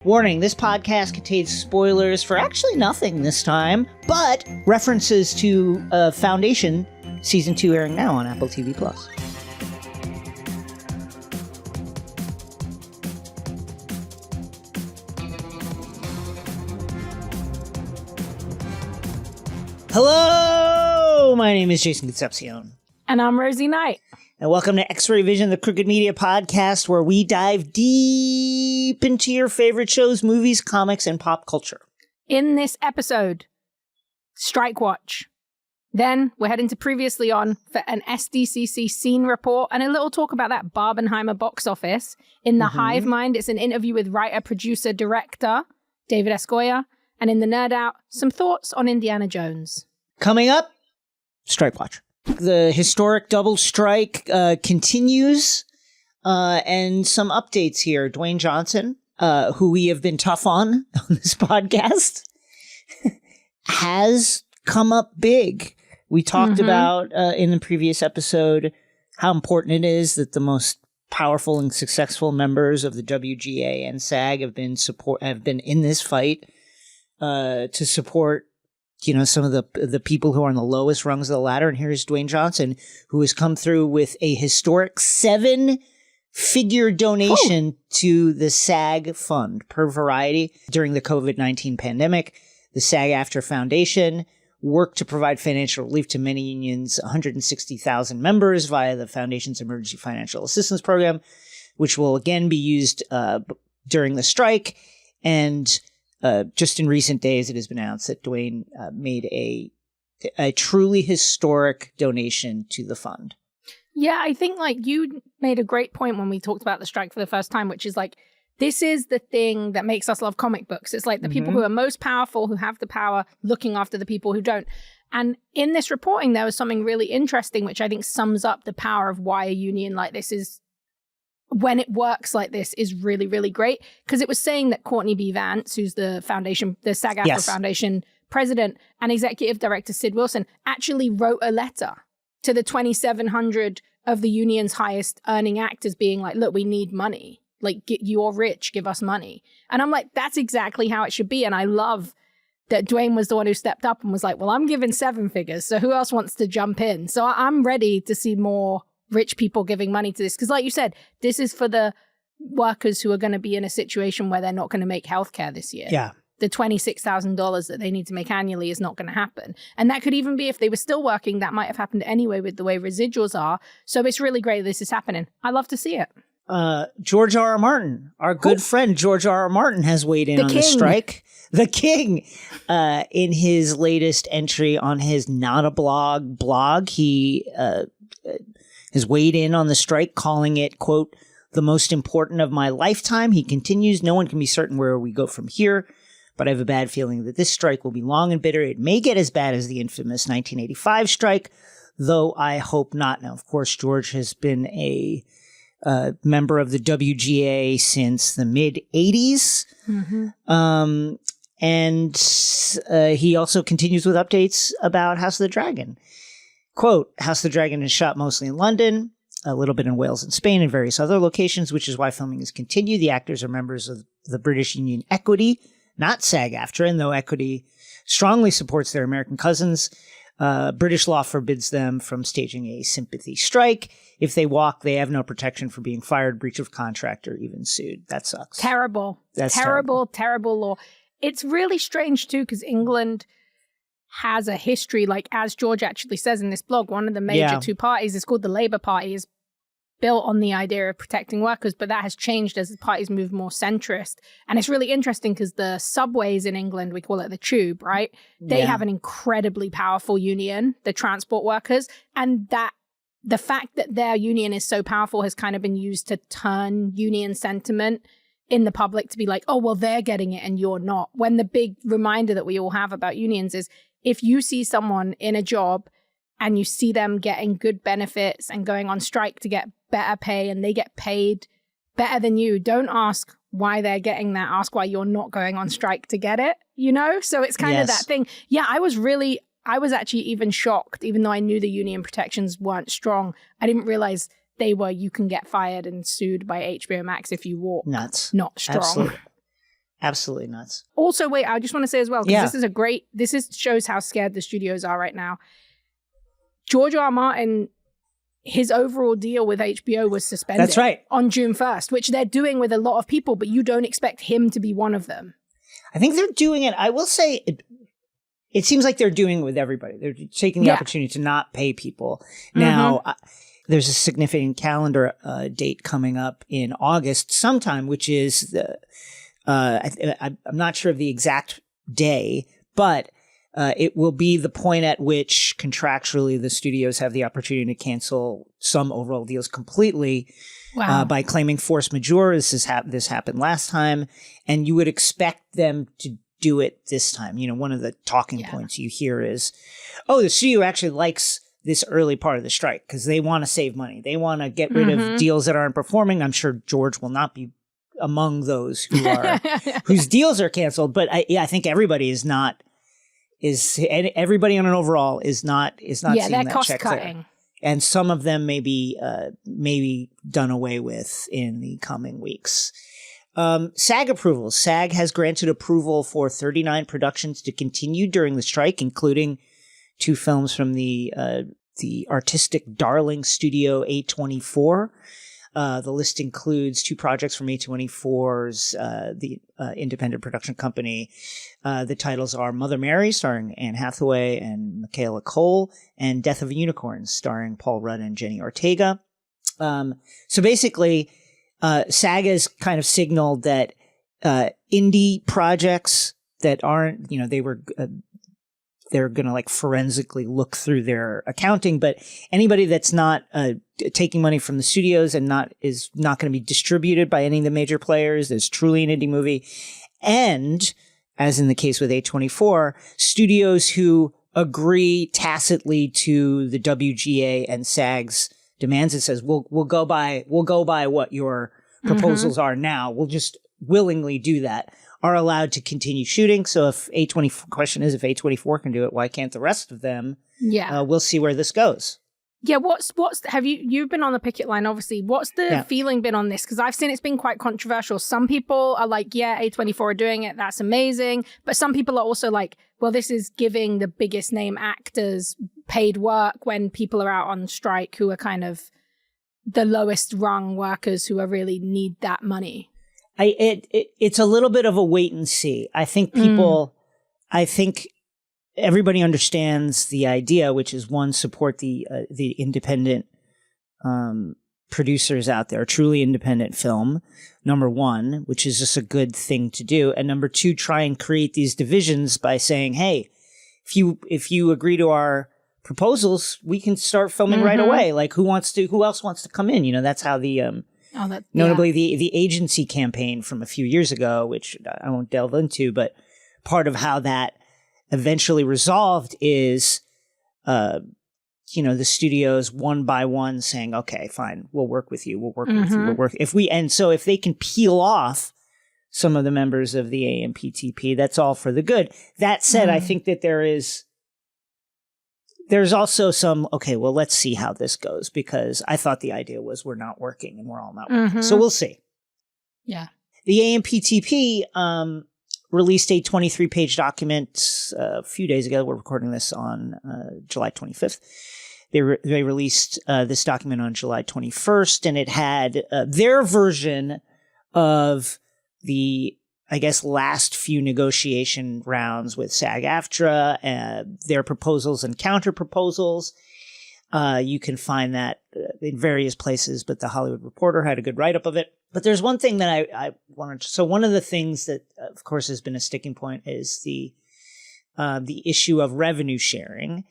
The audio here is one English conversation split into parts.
Warning, this podcast contains spoilers for actually nothing this time, but references to Foundation Season 2 airing now on Apple TV+. Hello! My name is Jason Concepcion. And I'm Rosie Knight. And welcome to X-Ray Vision, the Crooked Media podcast, where we dive deep into your favorite shows, movies, comics, and pop culture. In this episode, Strike Watch. Then we're heading to Previously On for an SDCC scene report and a little talk about that Barbenheimer box office. In the Hive Mind, it's an interview with writer, producer, director David S. Goyer. And in the Nerd Out, some thoughts on Indiana Jones. Coming up, Strike Watch. The historic double strike continues, and some updates here. Dwayne Johnson, who we have been tough on this podcast, has come up big. We talked about in the previous episode how important it is that the most powerful and successful members of the WGA and SAG have been in this fight to support, you know, some of the people who are on the lowest rungs of the ladder. And here's Dwayne Johnson, who has come through with a historic 7-figure donation to the SAG fund per Variety. During the COVID-19 pandemic, the SAG-AFTRA Foundation worked to provide financial relief to many unions, 160,000 members via the Foundation's Emergency Financial Assistance Program, which will again be used during the strike. And just in recent days, it has been announced that Dwayne made a truly historic donation to the fund. Yeah, I think like you made a great point when we talked about the strike for the first time, which is like, this is the thing that makes us love comic books. It's like the people who are most powerful, who have the power, looking after the people who don't. And in this reporting, there was something really interesting, which I think sums up the power of why a union like this is, when it works like this, is really, really great. Because it was saying that Courtney B. Vance, who's the foundation, the SAG-AFTRA Foundation president and executive director Sid Wilson, actually wrote a letter to the 2,700 of the union's highest earning actors being like, look, we need money. Like, you're rich, give us money. And I'm like, that's exactly how it should be. And I love that Dwayne was the one who stepped up and was like, well, I'm giving 7 figures, so who else wants to jump in? So I'm ready to see more rich people giving money to this. Because like you said, this is for the workers who are going to be in a situation where they're not going to make healthcare this year. Yeah. The $26,000 that they need to make annually is not going to happen. And that could even be, if they were still working, that might have happened anyway with the way residuals are. So it's really great this is happening. I love to see it. George R. R. Martin, our good friend George R. R. Martin, has weighed in on the strike. The King, in his latest entry on his Not a blog, he has weighed in on the strike, calling it, quote, the most important of my lifetime. He continues, no one can be certain where we go from here, but I have a bad feeling that this strike will be long and bitter. It may get as bad as the infamous 1985 strike, though I hope not. Now, of course, George has been a member of the WGA since the mid-'80s. And he also continues with updates about House of the Dragon. Quote, House of the Dragon is shot mostly in London, a little bit in Wales and Spain, and various other locations, which is why filming is continued. The actors are members of the British union Equity, not SAG-AFTRA, and though Equity strongly supports their American cousins, British law forbids them from staging a sympathy strike. If they walk, they have no protection for being fired, breach of contract, or even sued. That sucks. Terrible. That's terrible law. It's really strange, too, because England has a history, like as George actually says in this blog, one of the major two parties is called the Labour Party, is built on the idea of protecting workers, but that has changed as the parties move more centrist. And it's really interesting because the subways in England, we call it the Tube, right? They have an incredibly powerful union, the transport workers, and that the fact that their union is so powerful has kind of been used to turn union sentiment in the public to be like, oh, well, they're getting it and you're not. When the big reminder that we all have about unions is, if you see someone in a job and you see them getting good benefits and going on strike to get better pay and they get paid better than you, don't ask why they're getting that. Ask why you're not going on strike to get it, you know? So it's kind of that thing. Yeah, I was actually even shocked, even though I knew the union protections weren't strong. I didn't realize they were, you can get fired and sued by HBO Max if you walk. Nuts. Not strong. Absolutely nuts. Also, wait, I just want to say as well, because this shows how scared the studios are right now. George R. R. Martin, his overall deal with HBO was suspended. That's right. On June 1st, which they're doing with a lot of people, but you don't expect him to be one of them. I think they're doing it. I will say it seems like they're doing it with everybody. They're taking the opportunity to not pay people. Now, there's a significant calendar date coming up in August sometime, which is I'm not sure of the exact day, but it will be the point at which contractually the studios have the opportunity to cancel some overall deals completely by claiming force majeure. This happened last time, and you would expect them to do it this time. You know, one of the talking points you hear is, oh, the studio actually likes this early part of the strike because they want to save money. They want to get rid of deals that aren't performing. I'm sure George will not be among those who are whose deals are canceled, but I think everybody everybody on an overall is not seeing that cost check cutting. there. And some of them may be done away with in the coming weeks. SAG approvals. SAG has granted approval for 39 productions to continue during the strike, including 2 films from the artistic darling studio A24. The list includes 2 projects from A24's the independent production company. The titles are Mother Mary, starring Anne Hathaway and Michaela Cole, and Death of a Unicorn, starring Paul Rudd and Jenny Ortega. So basically, SAG has kind of signaled that indie projects that aren't, they're going to like forensically look through their accounting, but anybody that's not taking money from the studios and is not going to be distributed by any of the major players is truly an indie movie. And as in the case with A24, studios who agree tacitly to the WGA and SAG's demands, it says we'll go by what your proposals are now. We'll just willingly do that, are allowed to continue shooting. So if question is if A24 can do it, why can't the rest of them? Yeah. We'll see where this goes. Yeah, you've been on the picket line, obviously. What's the feeling been on this? Because I've seen it's been quite controversial. Some people are like, yeah, A24 are doing it. That's amazing. But some people are also like, well, this is giving the biggest name actors paid work when people are out on strike who are kind of the lowest rung workers who really need that money. It's a little bit of a wait and see. I think everybody understands the idea, which is one, support the independent producers out there, truly independent film, number one, which is just a good thing to do. And number two, try and create these divisions by saying, hey, if you agree to our proposals, we can start filming right away. Like who else wants to come in? That's how the notably the agency campaign from a few years ago, which I won't delve into, but part of how that eventually resolved is, the studios one by one saying, okay, fine, we'll work with you. We'll work with you. If they can peel off some of the members of the AMPTP, that's all for the good. That said, I think that there's also some, okay, well, let's see how this goes, because I thought the idea was we're not working and we're all not working. So we'll see. Yeah. The AMPTP released a 23-page document a few days ago. We're recording this on July 25th. They released this document on July 21st, and it had their version of the, I guess, last few negotiation rounds with SAG-AFTRA, their proposals and counter proposals. You can find that in various places, but The Hollywood Reporter had a good write-up of it. But there's one thing that I wanted to, so one of the things that, of course, has been a sticking point is the issue of revenue sharing,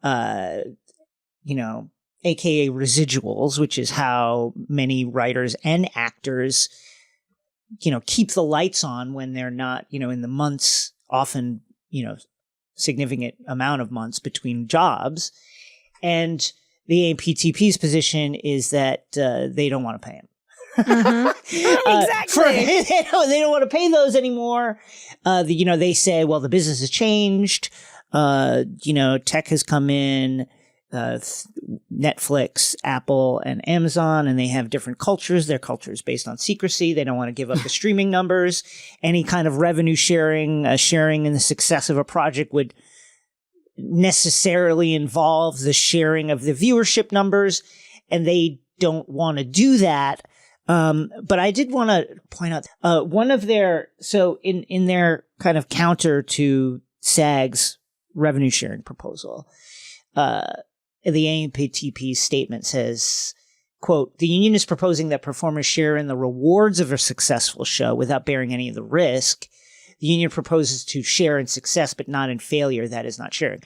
AKA residuals, which is how many writers and actors keep the lights on when they're not, in the months, often, significant amount of months between jobs. And the AMPTP's position is that they don't want to pay him. Exactly. They don't want to pay those anymore. They say, well, the business has changed. Tech has come in. Netflix, Apple, and Amazon, and they have different cultures. Their culture is based on secrecy. They don't want to give up the streaming numbers. Any kind of revenue sharing in the success of a project would necessarily involve the sharing of the viewership numbers, and they don't want to do that. But I did want to point out one of their, so in their kind of counter to SAG's revenue sharing proposal, the AMPTP statement says, quote, "The union is proposing that performers share in the rewards of a successful show without bearing any of the risk. The union proposes to share in success, but not in failure. That is not sharing."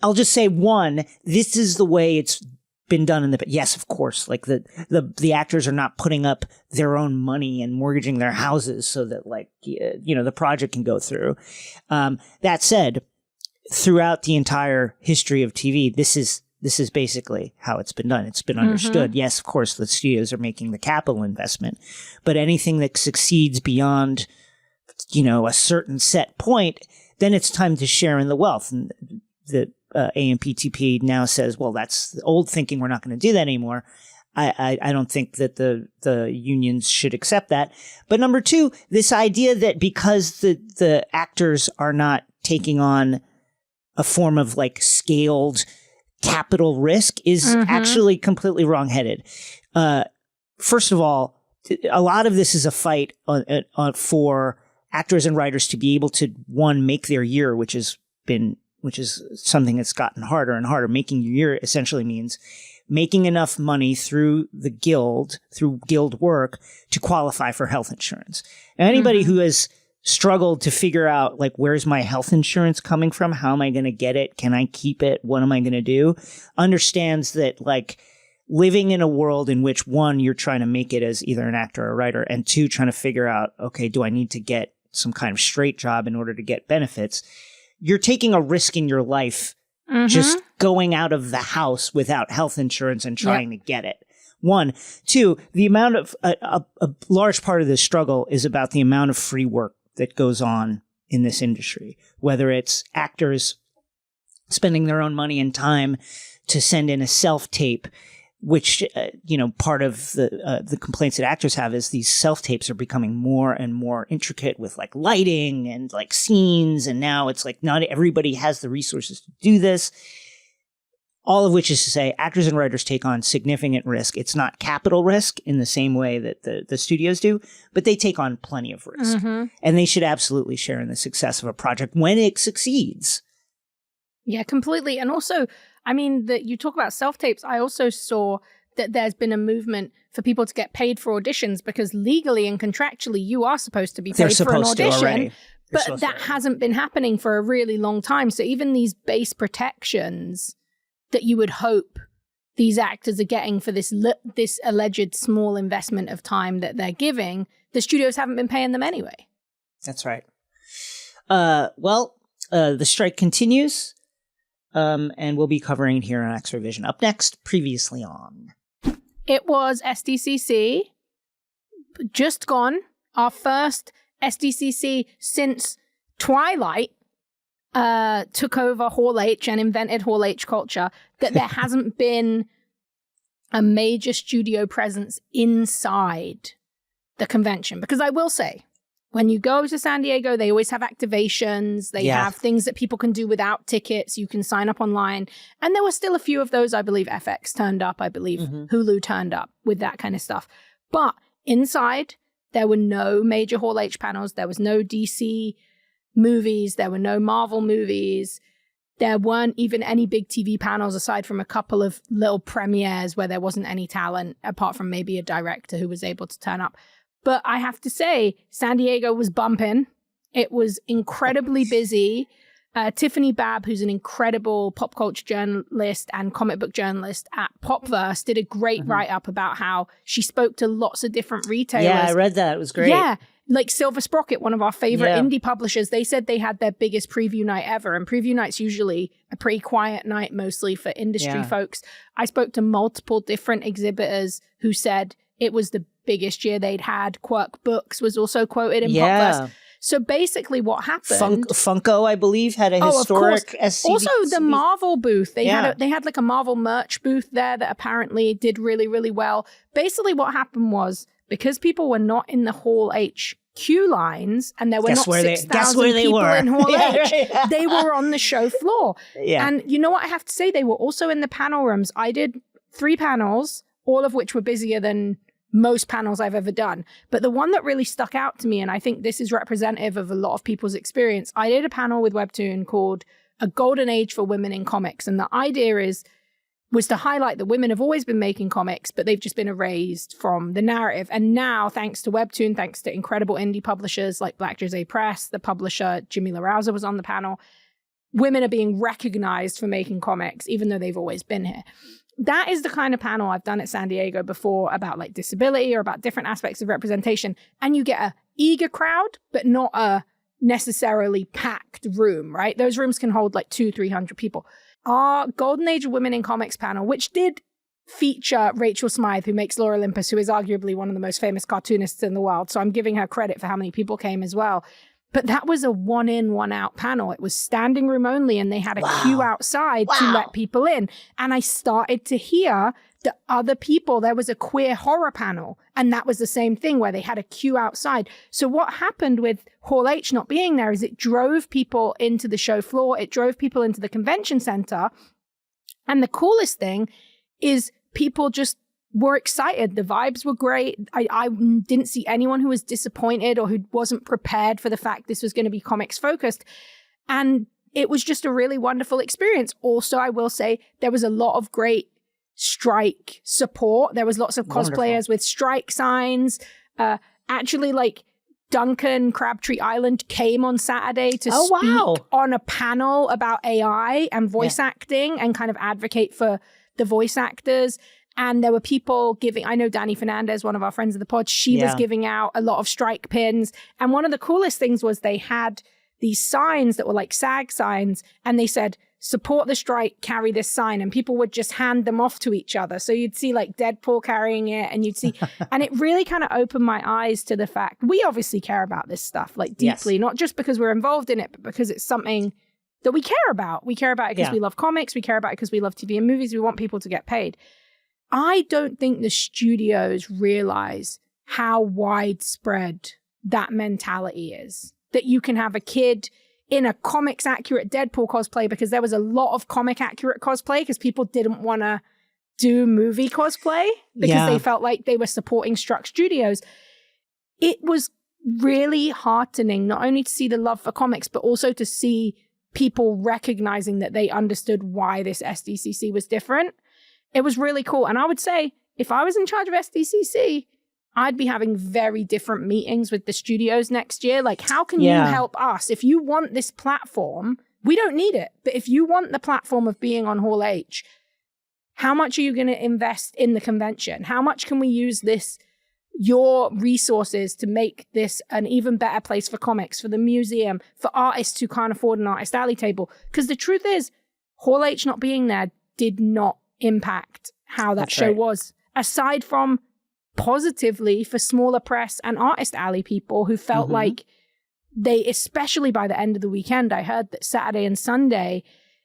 I'll just say, one, this is the way it's been done in the, yes, of course, like the actors are not putting up their own money and mortgaging their houses so that, like, the project can go through. That said, throughout the entire history of TV, this is basically how it's been done. It's been understood. Yes, of course, the studios are making the capital investment, but anything that succeeds beyond, a certain set point, then it's time to share in the wealth. And the AMPTP now says, well, that's the old thinking. We're not going to do that anymore. I don't think that the unions should accept that. But number two, this idea that because the actors are not taking on a form of like scaled capital risk is actually completely wrongheaded. First of all, a lot of this is a fight for actors and writers to be able to, one, make their year, which is something that's gotten harder and harder. Making your year essentially means making enough money through guild work to qualify for health insurance. Now, anybody who has struggled to figure out, like, where's my health insurance coming from? How am I going to get it? Can I keep it? What am I going to do? Understands that, like, living in a world in which, one, you're trying to make it as either an actor or a writer, and two, trying to figure out, okay, do I need to get some kind of straight job in order to get benefits? You're taking a risk in your life just going out of the house without health insurance and trying to get it. One. Two, the amount of a large part of this struggle is about the amount of free work that goes on in this industry, whether it's actors spending their own money and time to send in a self-tape, which, part of the complaints that actors have is these self-tapes are becoming more and more intricate with, like, lighting and, like, scenes. And now it's like not everybody has the resources to do this. All of which is to say actors and writers take on significant risk. It's not capital risk in the same way that the studios do, but they take on plenty of risk. And they should absolutely share in the success of a project when it succeeds. Yeah, completely. And also, I mean, you talk about self-tapes. I also saw that there's been a movement for people to get paid for auditions because legally and contractually you are supposed to be paid for an audition. But that hasn't been happening for a really long time. So even these base protections that you would hope these actors are getting for this alleged small investment of time that they're giving, the studios haven't been paying them anyway. That's right. The strike continues. And we'll be covering it here on X Revision. Up next, previously on. It was SDCC, just gone. Our first SDCC since Twilight took over Hall H and invented Hall H culture, that there hasn't been a major studio presence inside the convention. Because I will say, when you go to San Diego, they always have activations. They have things that people can do without tickets. You can sign up online. And there were still a few of those. I believe FX turned up. I believe Hulu turned up with that kind of stuff. But inside, there were no major Hall H panels. There was no DC movies. There were no Marvel movies. There weren't even any big TV panels aside from a couple of little premieres where there wasn't any talent, apart from maybe a director who was able to turn up. But I have to say, San Diego was bumping. It was incredibly busy. Tiffany Babb, who's an incredible pop culture journalist and comic book journalist at Popverse, did a great write-up about how she spoke to lots of different retailers. Yeah, I read that. It was great. Yeah, like Silver Sprocket, one of our favorite indie publishers, they said they had their biggest preview night ever. And preview night's usually a pretty quiet night, mostly for industry folks. I spoke to multiple different exhibitors who said it was the biggest year they'd had. Quirk Books was also quoted in Popverse. So basically what happened... Funko, I believe, had a historic SDCC. Also, the Marvel booth. They had like a Marvel merch booth there that apparently did really, really well. Basically what happened was, because people were not in the Hall H queue lines, and there were not 6,000 people in Hall H. They were on the show floor. Yeah. And you know what I have to say? They were also in the panel rooms. I did 3 panels, all of which were busier than most panels I've ever done. But the one that really stuck out to me, and I think this is representative of a lot of people's experience, I did a panel with Webtoon called A Golden Age for Women in Comics. And the idea was to highlight that women have always been making comics, but they've just been erased from the narrative. And now, thanks to Webtoon, thanks to incredible indie publishers like Black Jose Press, the publisher Jimmy LaRousa was on the panel, women are being recognized for making comics, even though they've always been here. That is the kind of panel I've done at San Diego before about like disability or about different aspects of representation. And you get a eager crowd, but not a necessarily packed room, right? Those rooms can hold like 200-300 people. Our Golden Age of Women in Comics panel, which did feature Rachel Smythe, who makes Lore Olympus, who is arguably one of the most famous cartoonists in the world. So I'm giving her credit for how many people came as well. But that was a 1-in, 1-out panel. It was standing room only, and they had a queue outside to let people in. And I started to hear that other people, there was a queer horror panel, and that was the same thing where they had a queue outside. So what happened with Hall H not being there is it drove people into the show floor. It drove people into the convention center. And the coolest thing is people just were excited. The vibes were great. I didn't see anyone who was disappointed or who wasn't prepared for the fact this was going to be comics focused. And it was just a really wonderful experience. Also, I will say there was a lot of great strike support. There was lots of cosplayers with strike signs. Actually, like Duncan Crabtree Island came on Saturday to speak on a panel about AI and voice acting and kind of advocate for the voice actors. And there were people giving, I know Danny Fernandez, one of our friends of the pod, she was giving out a lot of strike pins. And one of the coolest things was they had these signs that were like SAG signs, and they said, support the strike, carry this sign. And people would just hand them off to each other. So you'd see like Deadpool carrying it, and you'd see, and it really kind of opened my eyes to the fact we obviously care about this stuff like deeply, not just because we're involved in it, but because it's something that we care about. We care about it because we love comics. We care about it because we love TV and movies. We want people to get paid. I don't think the studios realize how widespread that mentality is. That you can have a kid in a comics accurate Deadpool cosplay, because there was a lot of comic accurate cosplay because people didn't want to do movie cosplay because they felt like they were supporting struck studios. It was really heartening not only to see the love for comics, but also to see people recognizing that they understood why this SDCC was different. It was really cool. And I would say if I was in charge of SDCC, I'd be having very different meetings with the studios next year. Like, how can you help us? If you want this platform, we don't need it. But if you want the platform of being on Hall H, how much are you going to invest in the convention? How much can we use your resources to make this an even better place for comics, for the museum, for artists who can't afford an artist alley table? Because the truth is, Hall H not being there did not impact how that show was, aside from positively for smaller press and artist alley people who felt like they, especially by the end of the weekend, I heard that Saturday and Sunday,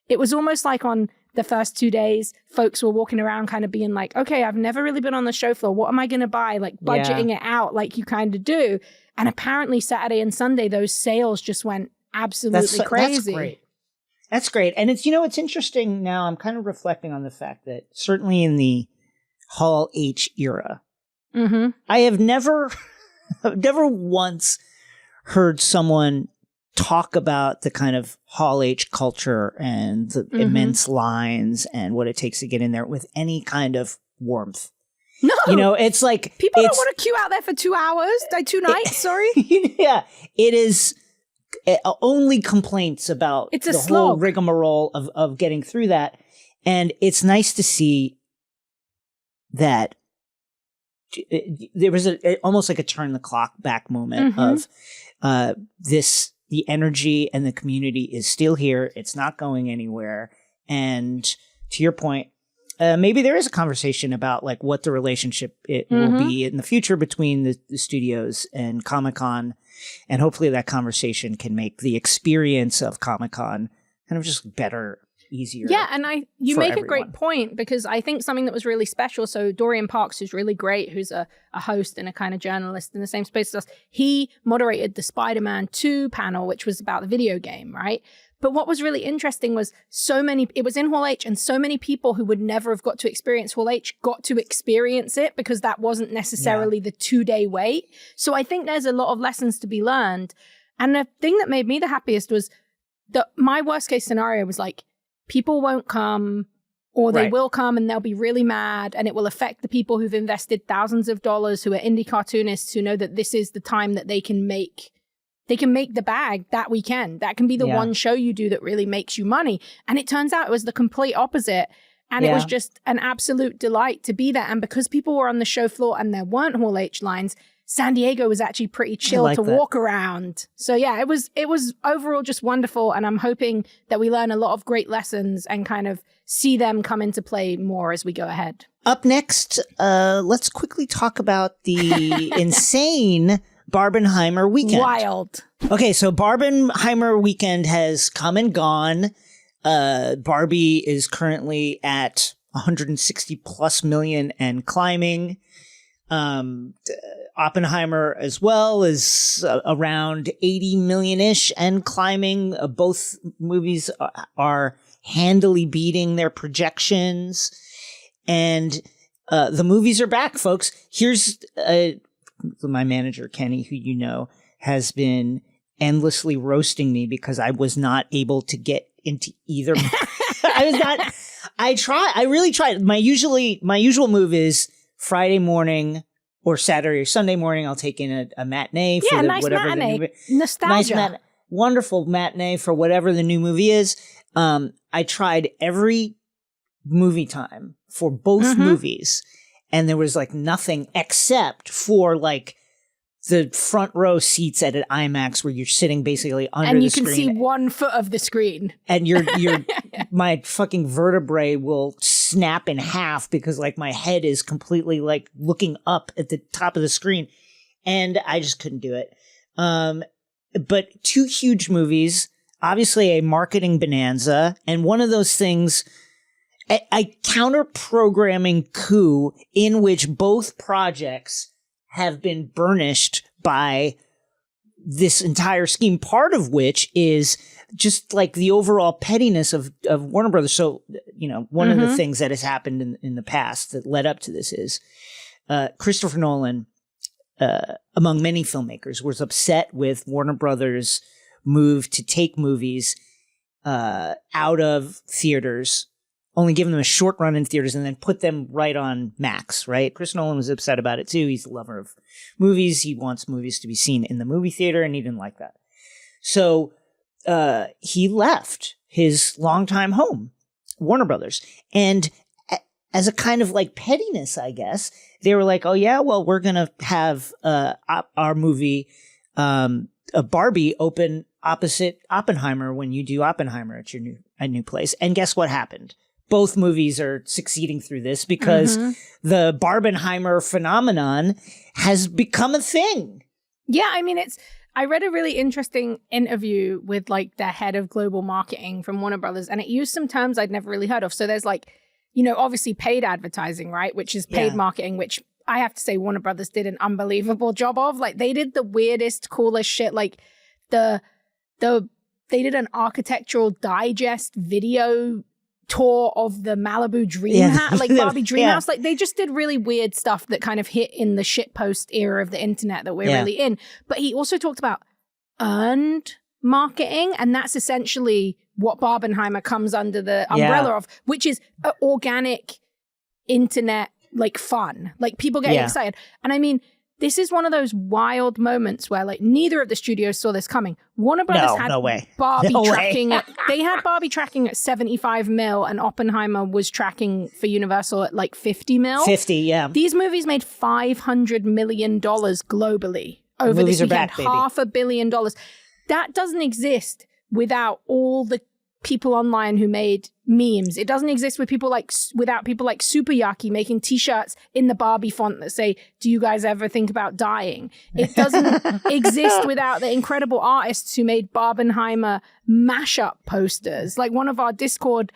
it was almost like on the first 2 days, folks were walking around kind of being like, okay, I've never really been on the show floor. What am I going to buy? Like budgeting it out like you kind of do. And apparently Saturday and Sunday, those sales just went absolutely crazy. That's great. That's great. And it's, it's interesting now. I'm kind of reflecting on the fact that certainly in the Hall H era, I have never once heard someone talk about the kind of Hall H culture and the immense lines and what it takes to get in there with any kind of warmth. No. It's like people don't want to queue out there for 2 hours, 2 nights, sorry. Yeah. It is only complaints about the whole rigmarole of getting through that. And it's nice to see that there was almost like a turn the clock back moment of the energy and the community is still here. It's not going anywhere. And to your point, maybe there is a conversation about like what the relationship will be in the future between the studios and Comic-Con. And hopefully that conversation can make the experience of Comic-Con kind of just better, easier. Yeah, and you make a great point, because I think something that was really special, so Dorian Parks, who's really great, who's a host and a kind of journalist in the same space as us, he moderated the Spider-Man 2 panel, which was about the video game, right? But what was really interesting was it was in Hall H, and so many people who would never have got to experience Hall H got to experience it, because that wasn't necessarily the 2-day wait. So I think there's a lot of lessons to be learned. And the thing that made me the happiest was that my worst case scenario was like, people won't come, or they will come and they'll be really mad, and it will affect the people who've invested thousands of dollars, who are indie cartoonists, who know that this is the time that they can make the bag that weekend. That can be the one show you do that really makes you money. And it turns out it was the complete opposite. And it was just an absolute delight to be there. And because people were on the show floor and there weren't Hall H lines, San Diego was actually pretty chill to walk around. So yeah, it was overall just wonderful. And I'm hoping that we learn a lot of great lessons and kind of see them come into play more as we go ahead. Up next, let's quickly talk about the insane Barbenheimer weekend. Wild. Okay, so Barbenheimer weekend has come and gone. Barbie is currently at 160 plus million and climbing. Oppenheimer as well is around 80 million-ish and climbing. Both movies are handily beating their projections. And the movies are back, folks. Here's my manager, Kenny, who you know, has been endlessly roasting me because I was not able to get into either. I really tried. My usual move is Friday morning or Saturday or Sunday morning. I'll take in a matinee for nice whatever matinee. the new, Nostalgia. Wonderful matinee for whatever the new movie is. I tried every movie time for both movies, and there was like nothing except for like the front row seats at an IMAX where you're sitting basically under the screen. And you can see 1 foot of the screen. And my fucking vertebrae will snap in half because like my head is completely like looking up at the top of the screen. And I just couldn't do it. But 2 huge movies, obviously a marketing bonanza, and one of those things, a counter-programming coup in which both projects have been burnished by this entire scheme, part of which is just like the overall pettiness of Warner Brothers. So, you know, one of the things that has happened in the past that led up to this is Christopher Nolan, among many filmmakers, was upset with Warner Brothers' move to take movies out of theaters, only giving them a short run in theaters and then put them right on Max, right? Chris Nolan was upset about it too. He's a lover of movies. He wants movies to be seen in the movie theater, and he didn't like that. So he left his longtime home, Warner Brothers. And as a kind of like pettiness, I guess, they were like, oh yeah, well, we're going to have our movie, Barbie, open opposite Oppenheimer when you do Oppenheimer at your new place. And guess what happened? Both movies are succeeding through this because the Barbenheimer phenomenon has become a thing. Yeah, I mean, I read a really interesting interview with like the head of global marketing from Warner Brothers, and it used some terms I'd never really heard of. So there's like, you know, obviously paid advertising, right? Which is paid marketing, which I have to say Warner Brothers did an unbelievable job of. Like they did the weirdest, coolest shit. Like they did an Architectural Digest video tour of the Malibu Dream House, like Barbie Dream House. Like they just did really weird stuff that kind of hit in the shitpost era of the internet that we're really in. But he also talked about earned marketing, and that's essentially what Barbenheimer comes under the umbrella of, which is organic internet like fun, like people getting excited. And I mean, this is one of those wild moments where like neither of the studios saw this coming. Warner Brothers had Barbie tracking at, they had Barbie tracking at 75 mil, and Oppenheimer was tracking for Universal at like 50 mil. 50, yeah. These movies made $500 million globally over movies this weekend. Back, baby. $500 million. That doesn't exist without all the people online who made memes. It doesn't exist without people like Super Yaki making t-shirts in the Barbie font that say, "Do you guys ever think about dying?" It doesn't exist without the incredible artists who made Barbenheimer mashup posters. Like one of our Discord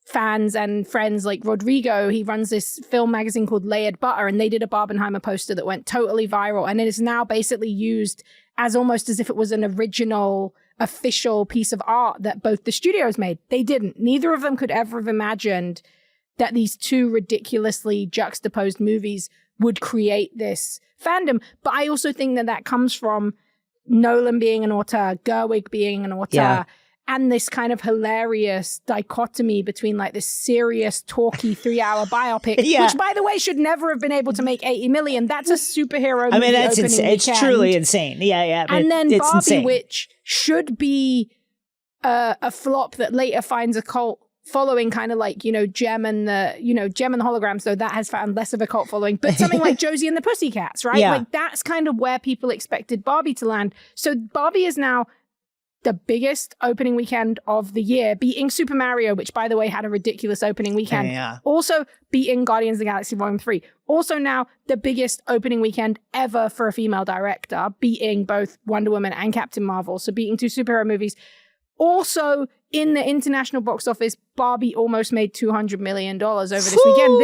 fans and friends, like Rodrigo, he runs this film magazine called Layered Butter, and they did a Barbenheimer poster that went totally viral, and it is now basically used as almost as if it was an original official piece of art that both the studios made. They didn't. Neither of them could ever have imagined that these two ridiculously juxtaposed movies would create this fandom. But I also think that that comes from Nolan being an auteur, Gerwig being an auteur, and this kind of hilarious dichotomy between like this serious, talky 3-hour biopic, which, by the way, should never have been able to make 80 million. That's a superhero movie. I mean, that's insane. It's truly insane. Yeah. And then Barbie, insane. Which should be a flop that later finds a cult following, kind of like, Gem and the Holograms, though that has found less of a cult following, but something like Josie and the Pussycats, right? Yeah. Like that's kind of where people expected Barbie to land. So Barbie is now the biggest opening weekend of the year, beating Super Mario, which, by the way, had a ridiculous opening weekend. Yeah. Also beating Guardians of the Galaxy Volume 3. Also now the biggest opening weekend ever for a female director, beating both Wonder Woman and Captain Marvel. So beating two superhero movies. Also in the international box office, Barbie almost made $200 million over this weekend.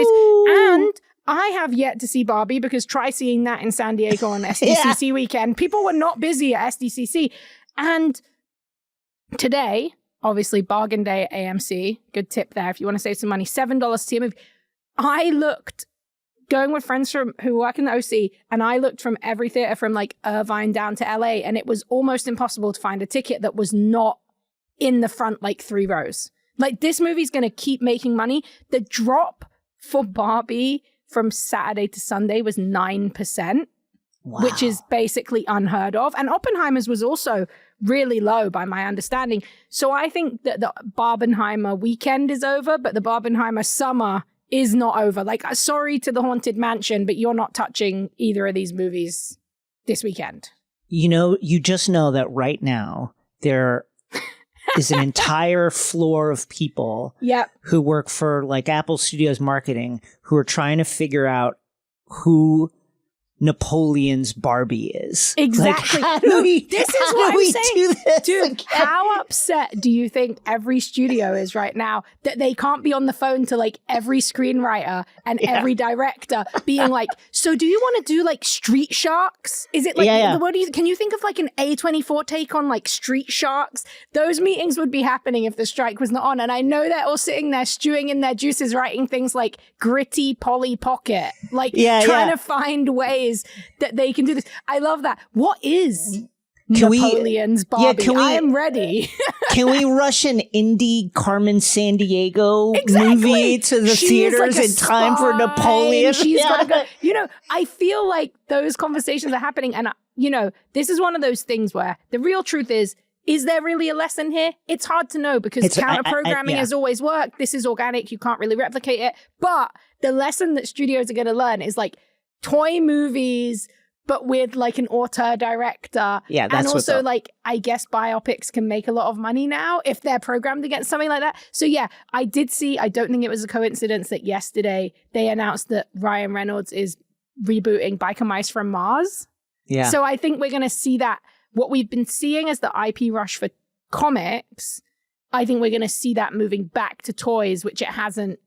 And I have yet to see Barbie, because try seeing that in San Diego on SDCC weekend. People were not busy at SDCC. And today, obviously, bargain day at AMC. Good tip there if you want to save some money. $7 to see a movie. I looked, going with friends who work in the OC, and I looked from every theater from like Irvine down to LA, and it was almost impossible to find a ticket that was not in the front like 3 rows. Like, this movie's going to keep making money. The drop for Barbie from Saturday to Sunday was 9%. Wow. Which is basically unheard of. And Oppenheimer's was also really low, by my understanding. So I think that the Barbenheimer weekend is over, but the Barbenheimer summer is not over. Like, sorry to the Haunted Mansion, but you're not touching either of these movies this weekend. You just know that right now there is an entire floor of people who work for like Apple Studios marketing who are trying to figure out who Napoleon's Barbie is. Exactly. Like, this is what I'm saying. Dude, how upset do you think every studio is right now that they can't be on the phone to like every screenwriter and every director being like, so do you want to do like Street Sharks? Is it like, can you think of like an A24 take on like Street Sharks? Those meetings would be happening if the strike was not on. And I know they're all sitting there stewing in their juices, writing things like Gritty Polly Pocket, like trying to find ways that they can do this. I love that. What is Napoleon's Barbie? I am ready. Can we rush an indie Carmen Sandiego movie to the theaters in time for Napoleon? She's got to go. I feel like those conversations are happening. And, this is one of those things where the real truth is there really a lesson here? It's hard to know, because counter-programming has always worked. This is organic. You can't really replicate it. But the lesson that studios are going to learn is like, toy movies, but with like an auteur director. Yeah, that's and also like, I guess biopics can make a lot of money now if they're programmed against something like that. So yeah, I did see, I don't think it was a coincidence that yesterday they announced that Ryan Reynolds is rebooting Biker Mice from Mars. Yeah. So I think we're going to see that, what we've been seeing as the IP rush for comics, I think we're going to see that moving back to toys, which it hasn't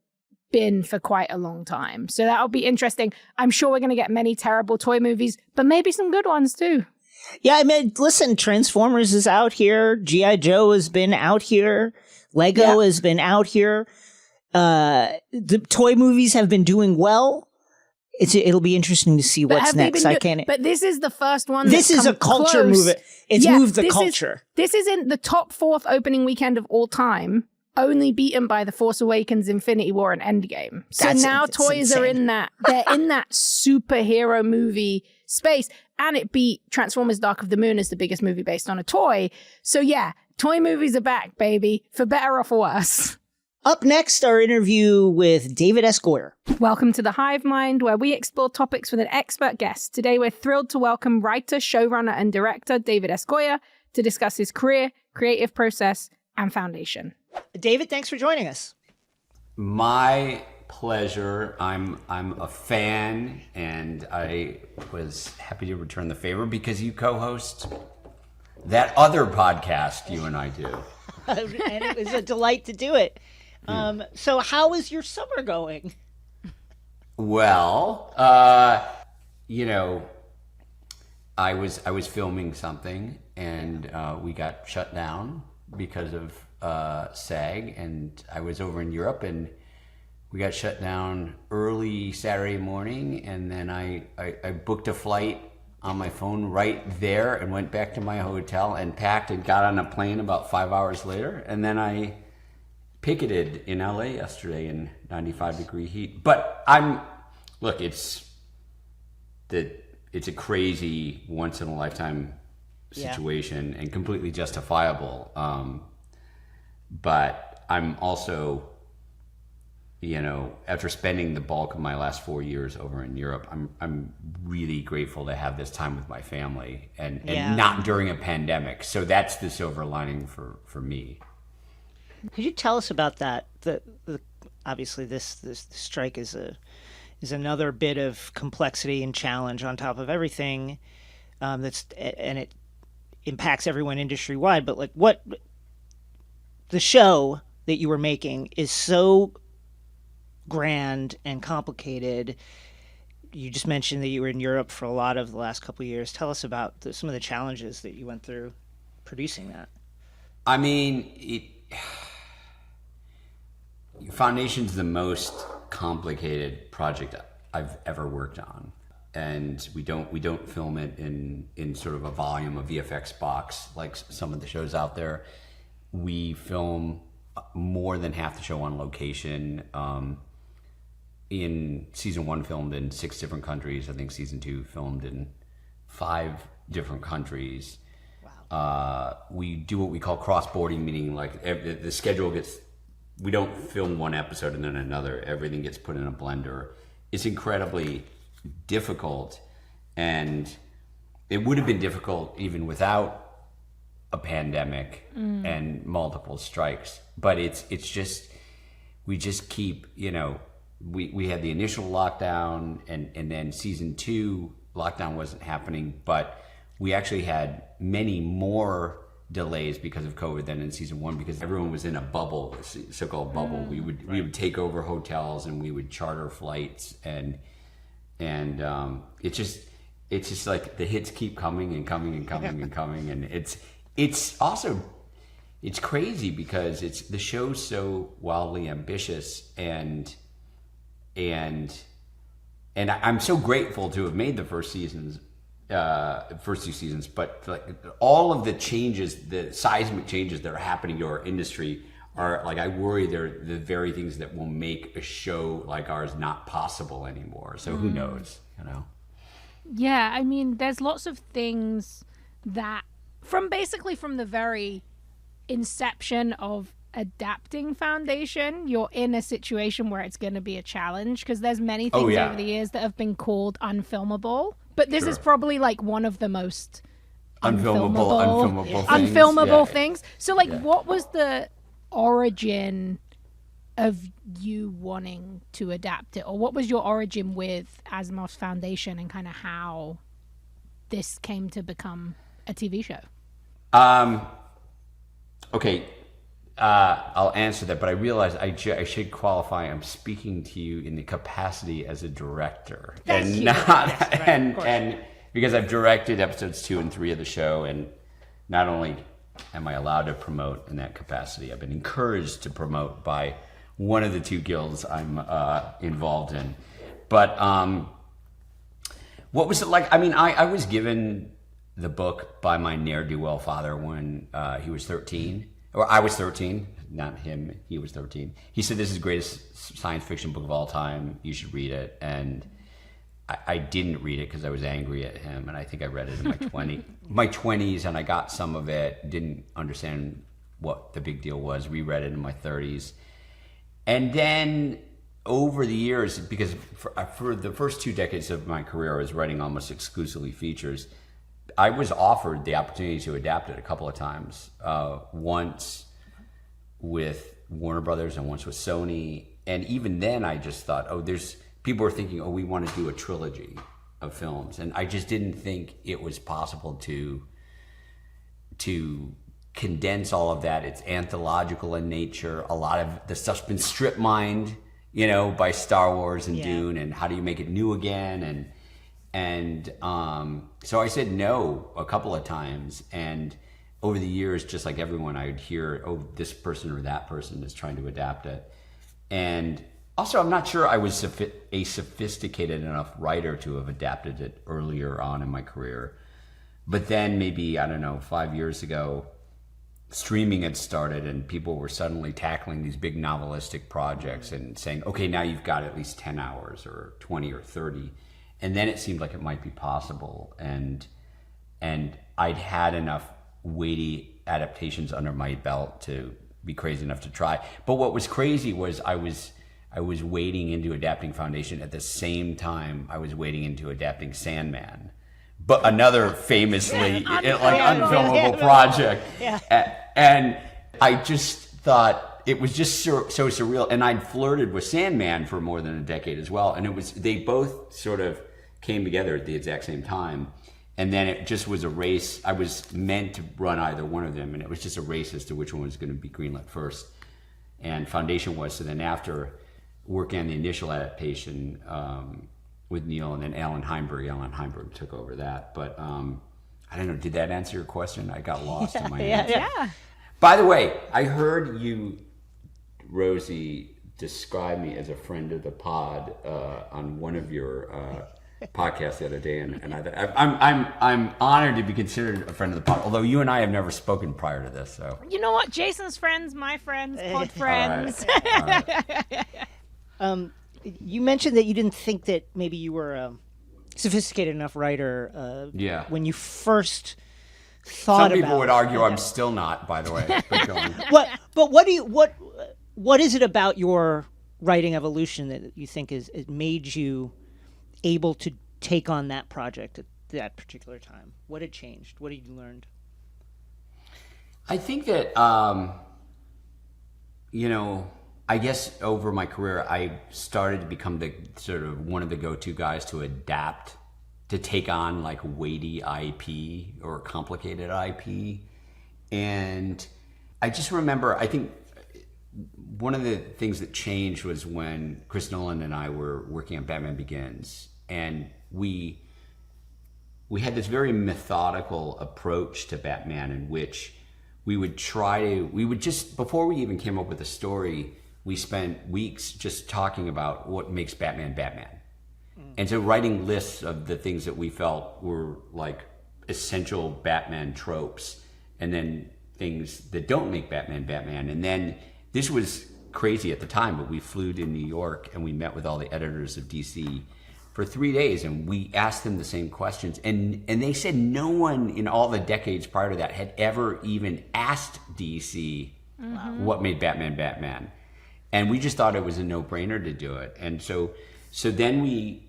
been for quite a long time. So that'll be interesting. I'm sure we're going to get many terrible toy movies, but maybe some good ones too. Yeah, I mean, listen, Transformers is out here. G.I. Joe has been out here. Lego has been out here. The toy movies have been doing well. It'll be interesting to see what's next. But this is the first one. This is a culture movement. It's moved the culture. This is in the top 4th opening weekend of all time, only beaten by The Force Awakens, Infinity War, and Endgame. So now toys are in that. They're in that superhero movie space, and it beat Transformers: Dark of the Moon as the biggest movie based on a toy. So yeah, toy movies are back, baby, for better or for worse. Up next, our interview with David S. Goyer. Welcome to the Hive Mind, where we explore topics with an expert guest. Today, we're thrilled to welcome writer, showrunner, and director David S. Goyer to discuss his career, creative process, and foundation. David, thanks for joining us. My pleasure. I'm a fan, and I was happy to return the favor because you co-host that other podcast you and I do. And it was a delight to do it. So how is your summer going? Well, I was filming something, and we got shut down because of SAG, and I was over in Europe, and we got shut down early Saturday morning, and then I booked a flight on my phone right there and went back to my hotel and packed and got on a plane about 5 hours later, and then I picketed in LA yesterday in 95-degree heat. But it's a crazy once in a lifetime situation and completely justifiable. But I'm also, after spending the bulk of my last 4 years over in Europe, I'm really grateful to have this time with my family and not during a pandemic. So that's the silver lining for me. Could you tell us about that? Obviously this strike is another bit of complexity and challenge on top of everything, and it impacts everyone industry wide. But what the show that you were making is so grand and complicated. You just mentioned that you were in Europe for a lot of the last couple of years. Tell us about some of the challenges that you went through producing that. I mean, Foundation's the most complicated project I've ever worked on, and we don't film it in sort of a volume, a VFX box like some of the shows out there. We film more than half the show on location. In season 1, filmed in 6 different countries. I think season 2 filmed in 5 different countries. Wow. We do what we call cross-boarding, meaning like the schedule gets. We don't film one episode and then another. Everything gets put in a blender. It's incredibly difficult, and it would have been difficult even without a pandemic and multiple strikes. But it's just, we just keep, we had the initial lockdown, and then season 2 lockdown wasn't happening, but we actually had many more delays because of COVID than in season 1, because everyone was in a bubble, so-called bubble. We would take over hotels and we would charter flights, and it's just like the hits keep coming and coming and coming and coming, and it's also crazy because the show's so wildly ambitious, and I'm so grateful to have made the first 2 seasons, but like all of the changes, the seismic changes that are happening to our industry are like, I worry they're the very things that will make a show like ours not possible anymore. So who knows, Yeah, I mean, there's lots of things that from the very inception of adapting Foundation, you're in a situation where it's going to be a challenge, because there's many things over the years that have been called unfilmable. But this is probably like one of the most unfilmable things. So what was the origin of you wanting to adapt it? Or what was your origin with Asimov's Foundation, and kind of how this came to become a TV show? Okay. I'll answer that, but I realize I should qualify. I'm speaking to you in the capacity as a director, and because I've directed episodes 2 and 3 of the show, and not only am I allowed to promote in that capacity, I've been encouraged to promote by one of the 2 guilds I'm involved in. But what was it like? I mean, I was given the book by my ne'er-do-well father when he was 13. Or I was 13, not him, he was 13. He said, "This is the greatest science fiction book of all time, you should read it." And I didn't read it because I was angry at him, and I think I read it in my 20s, and I got some of it, didn't understand what the big deal was, reread it in my 30s. And then over the years, because for the first 2 decades of my career, I was writing almost exclusively features. I was offered the opportunity to adapt it a couple of times. Once with Warner Brothers and once with Sony. And even then I just thought, people were thinking, we want to do a trilogy of films. And I just didn't think it was possible to condense all of that. It's anthological in nature. A lot of the stuff's been strip mined, by Star Wars and Dune, and how do you make it new again? And so I said no a couple of times. And over the years, just like everyone, I would hear, this person or that person is trying to adapt it. And also, I'm not sure I was a sophisticated enough writer to have adapted it earlier on in my career. But then maybe, 5 years ago, streaming had started and people were suddenly tackling these big novelistic projects and saying, okay, now you've got at least 10 hours or 20 or 30. And then it seemed like it might be possible. And I'd had enough weighty adaptations under my belt to be crazy enough to try. But what was crazy was I was wading into adapting Foundation at the same time I was wading into adapting Sandman. But another famously unfilmable project. Yeah. And I just thought it was just so surreal. And I'd flirted with Sandman for more than a decade as well. And they both sort of came together at the exact same time. And then it just was a race. I was meant to run either one of them. And it was just a race as to which one was going to be greenlit first. And Foundation was. So then after working on the initial adaptation, with Neil and then Alan Heinberg took over that. But I don't know, did that answer your question? I got lost in my answer. Yeah. By the way, I heard you, Rosie, describe me as a friend of the pod on one of your podcasts the other day, and I'm honored to be considered a friend of the pod. Although you and I have never spoken prior to this, so you know what? Jason's friends, my friends, pod friends. All right. You mentioned that you didn't think that maybe you were a sophisticated enough writer when you first thought about it. Some people would argue I'm still not, by the way. What is it about your writing evolution that you think it made you able to take on that project at that particular time? What had changed? What had you learned? I think that, I guess over my career, I started to become the sort of one of the go-to guys to adapt, to take on like weighty IP or complicated IP. And I just remember, I think one of the things that changed was when Chris Nolan and I were working on Batman Begins. And we had this very methodical approach to Batman in which we would just, before we even came up with a story, we spent weeks just talking about what makes Batman Batman. And so writing lists of the things that we felt were like essential Batman tropes, and then things that don't make Batman Batman. And then this was crazy at the time, but we flew to New York and we met with all the editors of DC for 3 days, and we asked them the same questions. And they said no one in all the decades prior to that had ever even asked DC what made Batman Batman. And we just thought it was a no-brainer to do it. And so then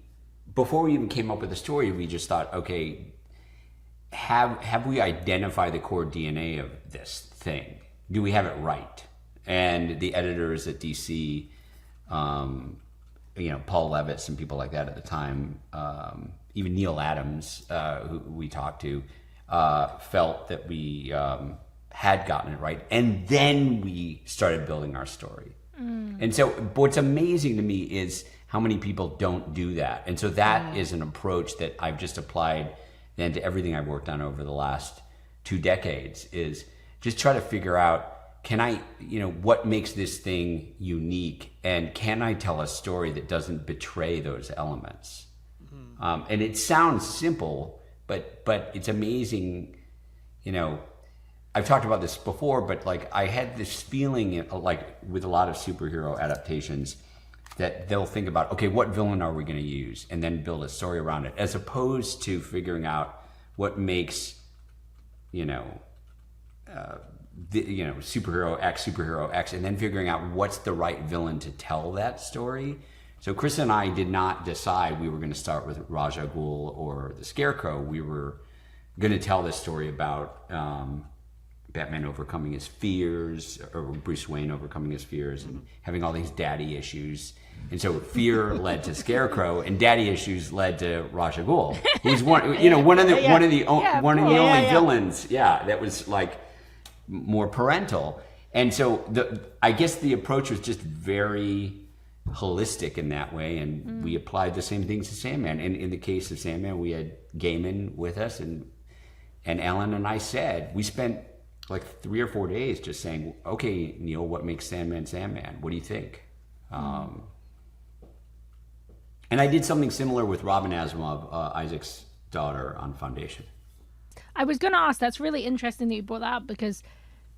before we even came up with the story, we just thought, okay, have we identified the core DNA of this thing? Do we have it right? And the editors at DC, Paul Levitz and people like that at the time, even Neil Adams, who we talked to, felt that we had gotten it right. And then we started building our story. And so what's amazing to me is how many people don't do that. And so that is an approach that I've just applied then to everything I've worked on over the last 2 decades, is just try to figure out, what makes this thing unique, and can I tell a story that doesn't betray those elements? And it sounds simple, but it's amazing. I've talked about this before, but like I had this feeling, like with a lot of superhero adaptations, that they'll think about, okay, what villain are we going to use, and then build a story around it, as opposed to figuring out what makes, superhero X, and then figuring out what's the right villain to tell that story. So Chris and I did not decide we were going to start with Ra's al Ghul or the Scarecrow. We were going to tell this story about Batman overcoming his fears, or Bruce Wayne overcoming his fears, and having all these daddy issues. And so fear led to Scarecrow, and daddy issues led to Ra's al Ghul, who's one of the only villains, that was like more parental. And so I guess the approach was just very holistic in that way, and we applied the same things to Sandman. And in the case of Sandman, we had Gaiman with us, and Alan and I we spent like 3 or 4 days just saying, okay, Neil, what makes Sandman Sandman? What do you think? And I did something similar with Robin Asimov, Isaac's daughter, on Foundation. I was going to ask, that's really interesting that you brought that up, because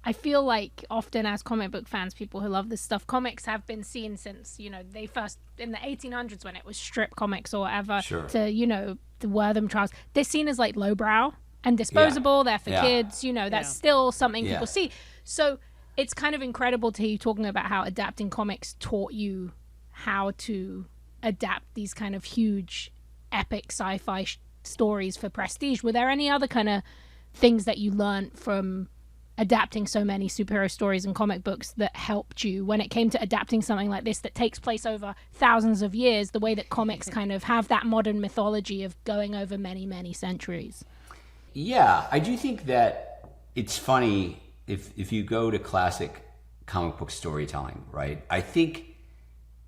I feel like often as comic book fans, people who love this stuff, comics have been seen since, they first, in the 1800s when it was strip comics or whatever, to, the Wortham trials. They're seen as like lowbrow and disposable. They're for kids, that's still something people see. So it's kind of incredible to hear you talking about how adapting comics taught you how to adapt these kind of huge epic sci-fi stories for prestige. Were there any other kind of things that you learned from adapting so many superhero stories and comic books that helped you when it came to adapting something like this that takes place over thousands of years, the way that comics kind of have that modern mythology of going over many, many centuries? Yeah, I do think that it's funny if you go to classic comic book storytelling, right? I think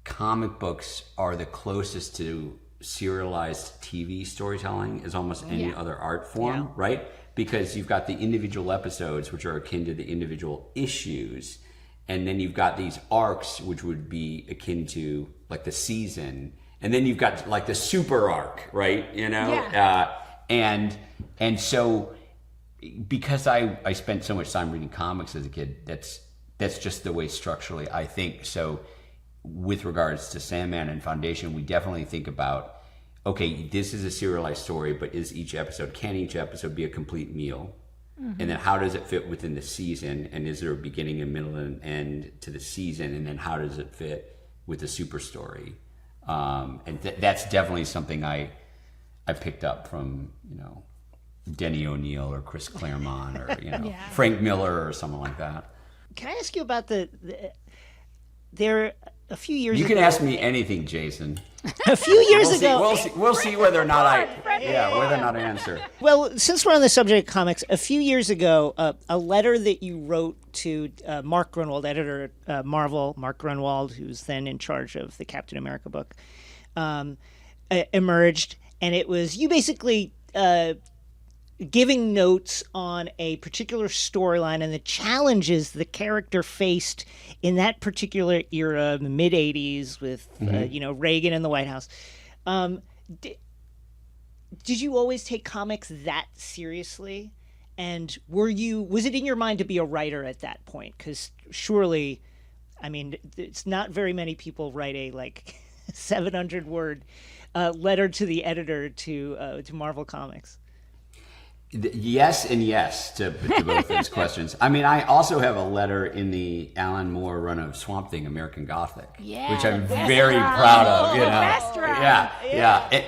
comic books are the closest to serialized TV storytelling as almost any other art form, right? Because you've got the individual episodes, which are akin to the individual issues, and then you've got these arcs, which would be akin to like the season, and then you've got like the super arc, right? And so because I spent so much time reading comics as a kid, that's just the way structurally I think. So with regards to Sandman and Foundation, we definitely think about, okay, this is a serialized story, but can each episode be a complete meal? Mm-hmm. And then how does it fit within the season? And is there a beginning, a middle, and an end to the season? And then how does it fit with the super story? And that's definitely something I picked up from, Denny O'Neil or Chris Claremont or, Frank Miller or someone like that. Can I ask you about there a few years ago? You can ask me anything, Jason. A few years ago. We'll see whether or not I answer. Well, since we're on the subject of comics, a few years ago, a letter that you wrote to Mark Grunwald, editor at Marvel, Mark Grunwald, who's then in charge of the Captain America book, emerged, and it was you basically giving notes on a particular storyline and the challenges the character faced in that particular era, the mid-'80s, with Reagan in the White House. Did you always take comics that seriously? And was it in your mind to be a writer at that point? Because surely, it's not very many people write a 700-word letter to the editor to Marvel Comics. Yes and yes to both those questions. I also have a letter in the Alan Moore run of Swamp Thing, American Gothic, which I'm very proud of.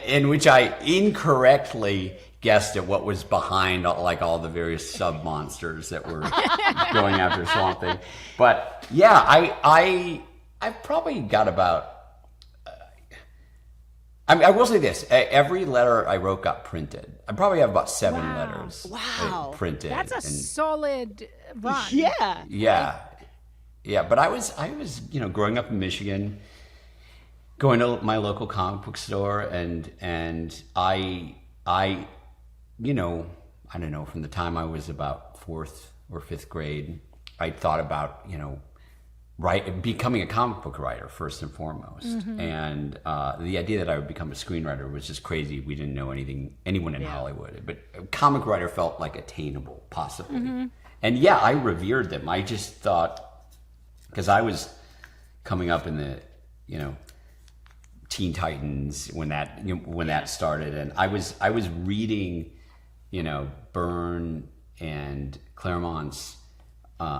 In which I incorrectly guessed at what was behind all the various sub monsters that were going after Swamp Thing. But I've probably got about. I will say this: every letter I wrote got printed. I probably have about 7 letters printed. That's a solid run. Yeah. But I was, growing up in Michigan, going to my local comic book store, and I don't know, from the time I was about 4th or 5th grade, I thought about becoming a comic book writer first and foremost. Mm-hmm. And the idea that I would become a screenwriter was just crazy. We didn't know anyone in Hollywood, but a comic writer felt like attainable, possibly. Mm-hmm. And I revered them. I just thought, because I was coming up in the Teen Titans when that started, and I was reading Byrne and Claremont's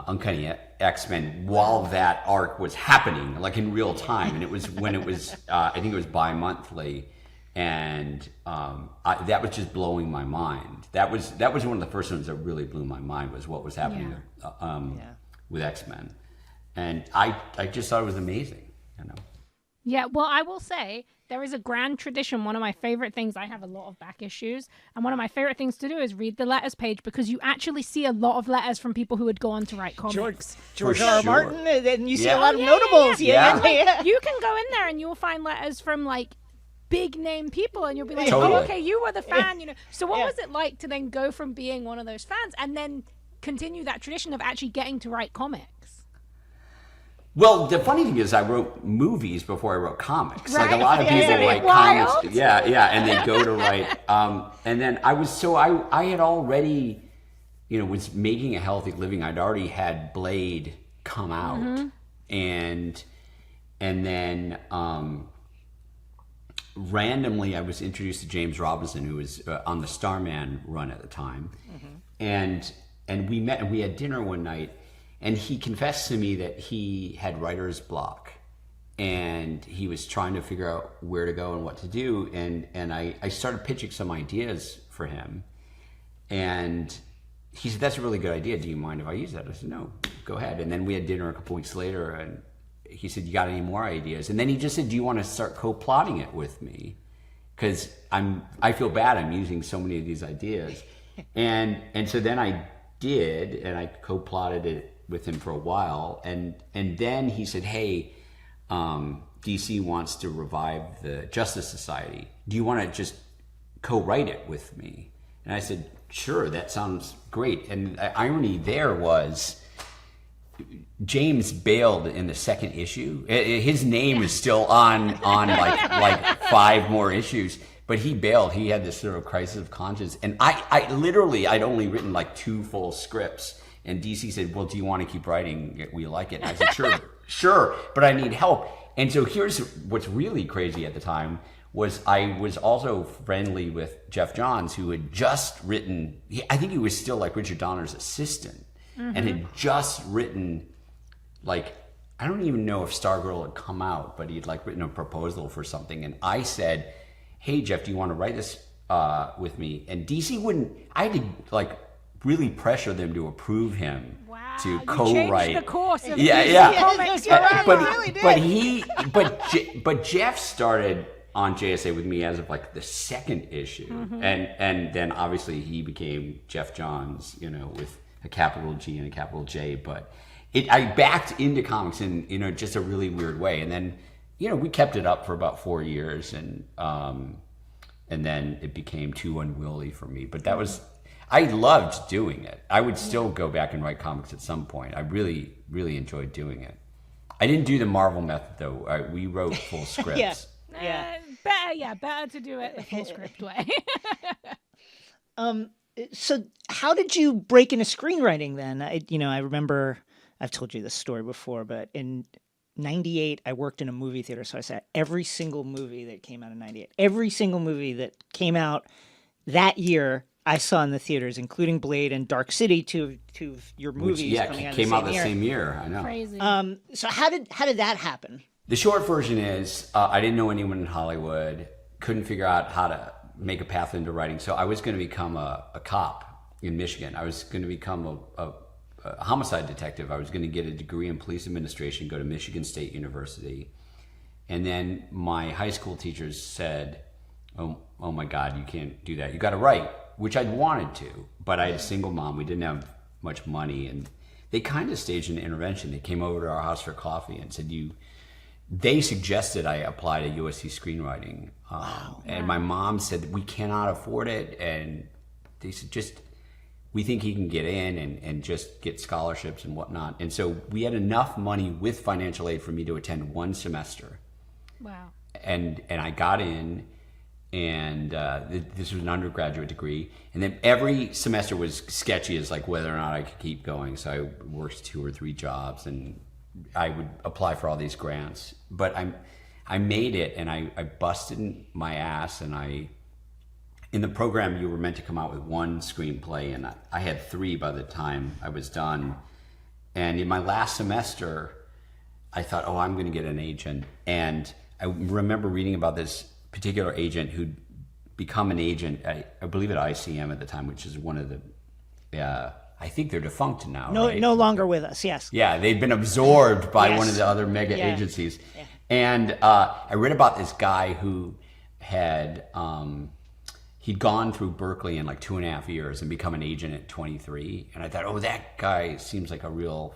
Uncanny X-Men while that arc was happening, like in real time. And it was when it was, I think it was bi-monthly. And that was just blowing my mind. That was one of the first ones that really blew my mind, was what was happening with X-Men. And I just thought it was amazing, you know. Yeah, well, I will say there is a grand tradition. One of my favorite things, I have a lot of back issues, and one of my favorite things to do is read the letters page, because you actually see a lot of letters from people who would go on to write comics. George R. Martin, and you see a lot of notables. You can go in there and you'll find letters from like big name people, and you'll be like, Totally. oh, okay, you were the fan, you know. So what was it like to then go from being one of those fans and then continue that tradition of actually getting to write comics? Well, the funny thing is, I wrote movies before I wrote comics. Right. Like a lot of people write Wild. comics. And they go to write. And then I had already, you know, was making a healthy living. I'd already had Blade come out, and then randomly I was introduced to James Robinson, who was on the Starman run at the time, and we met and we had dinner one night. And he confessed to me that he had writer's block, and he was trying to figure out where to go and what to do. And I started pitching some ideas for him. And he said, that's a really good idea. Do you mind if I use that? I said, no, go ahead. And then we had dinner a couple weeks later, and he said, you got any more ideas? And then he just said, do you want to start co-plotting it with me? Because I feel bad I'm using so many of these ideas. And so then I did, and I co-plotted it with him for a while, and then he said, hey, DC wants to revive the Justice Society. Do you want to just co-write it with me? And I said, sure, that sounds great. And the irony there was James bailed in the second issue. His name is still on like 5 more issues, but he bailed. He had this sort of crisis of conscience, and I'd only written like 2 full scripts. And DC said, well, do you want to keep writing? We like it. And I said, sure, but I need help. And so here's what's really crazy at the time was I was also friendly with Jeff Johns, who had just written, I think he was still like Richard Donner's assistant, and had just written, like, I don't even know if Stargirl had come out, but he had like written a proposal for something. And I said, hey, Jeff, do you want to write this with me? And DC wouldn't, I had to like really pressure them to approve him to co-write. You changed the course of comics. But but Jeff started on JSA with me as of like the second issue, and then obviously he became Jeff Johns, you know, with a capital G and a capital J. But I backed into comics in, you know, just a really weird way, and then, you know, we kept it up for about 4 years, and then it became too unwieldy for me. But that was. I loved doing it. I would still go back and write comics at some point. I really, really enjoyed doing it. I didn't do the Marvel method, though. We wrote full scripts. Better to do it the full script way. So how did you break into screenwriting then? I remember, I've told you this story before, but in 98, I worked in a movie theater. So I saw every single movie that came out in 98. Every single movie that came out that year, I saw in the theaters, including Blade and Dark City, two of your movies. Which, came out the same year. I know. Crazy. So how did that happen? The short version is I didn't know anyone in Hollywood, couldn't figure out how to make a path into writing. So I was going to become a cop in Michigan. I was going to become a homicide detective. I was going to get a degree in police administration, go to Michigan State University. And then my high school teachers said, oh my God, you can't do that. You got to write. Which I'd wanted to, but I had a single mom. We didn't have much money, and they kind of staged an intervention. They came over to our house for coffee and said, they suggested I apply to USC screenwriting. And my mom said, we cannot afford it. And they said, we think he can get in and just get scholarships and whatnot. And so we had enough money with financial aid for me to attend 1 semester. Wow. And I got in. And this was an undergraduate degree, and then every semester was sketchy as like whether or not I could keep going. So I worked 2 or 3 jobs, and I would apply for all these grants. But I made it, and I busted my ass, and in the program you were meant to come out with 1 screenplay, and I had 3 by the time I was done. And in my last semester, I thought, oh, I'm going to get an agent. And I remember reading about this particular agent who'd become an agent, I believe at ICM at the time, which is one of the, I think they're defunct now, right? No longer with us, yes. Yeah, they'd been absorbed by Yes. one of the other mega Yeah. agencies. Yeah. And I read about this guy who had, he'd gone through Berkeley in like 2.5 years and become an agent at 23. And I thought, oh, that guy seems like a real,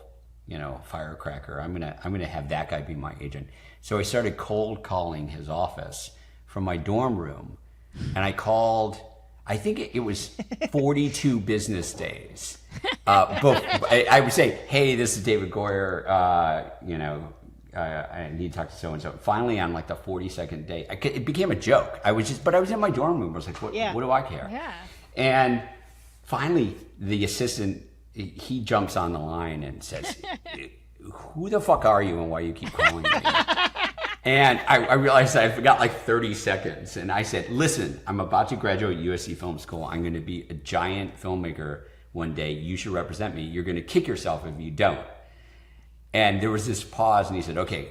firecracker. I'm gonna have that guy be my agent. So I started cold calling his office from my dorm room. And I called, I think it was 42 business days. I would say, hey, this is David Goyer, I need to talk to so-and-so. Finally, on like the 42nd day, it became a joke. I was in my dorm room. I was like, what do I care? Yeah. And finally, the assistant, he jumps on the line and says, who the fuck are you and why you keep calling me? And I realized I forgot like 30 seconds. And I said, listen, I'm about to graduate USC Film School. I'm going to be a giant filmmaker one day. You should represent me. You're going to kick yourself if you don't. And there was this pause, and he said, okay,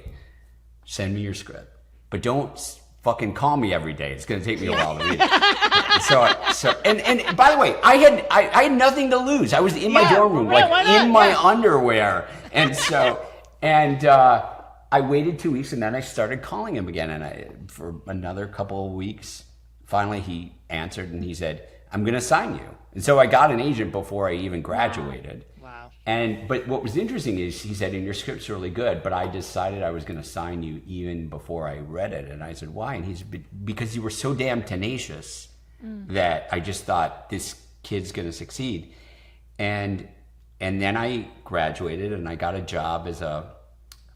send me your script. But don't fucking call me every day. It's going to take me a while to read it. So, and by the way, I had nothing to lose. I was in my dorm room, in my underwear. And so, I waited 2 weeks, and then I started calling him again. And for another couple of weeks, finally he answered, and he said, I'm going to sign you. And so I got an agent before I even graduated. Wow. But what was interesting is he said, and your script's really good, but I decided I was going to sign you even before I read it. And I said, why? And he said, because you were so damn tenacious that I just thought this kid's going to succeed. And then I graduated, and I got a job as a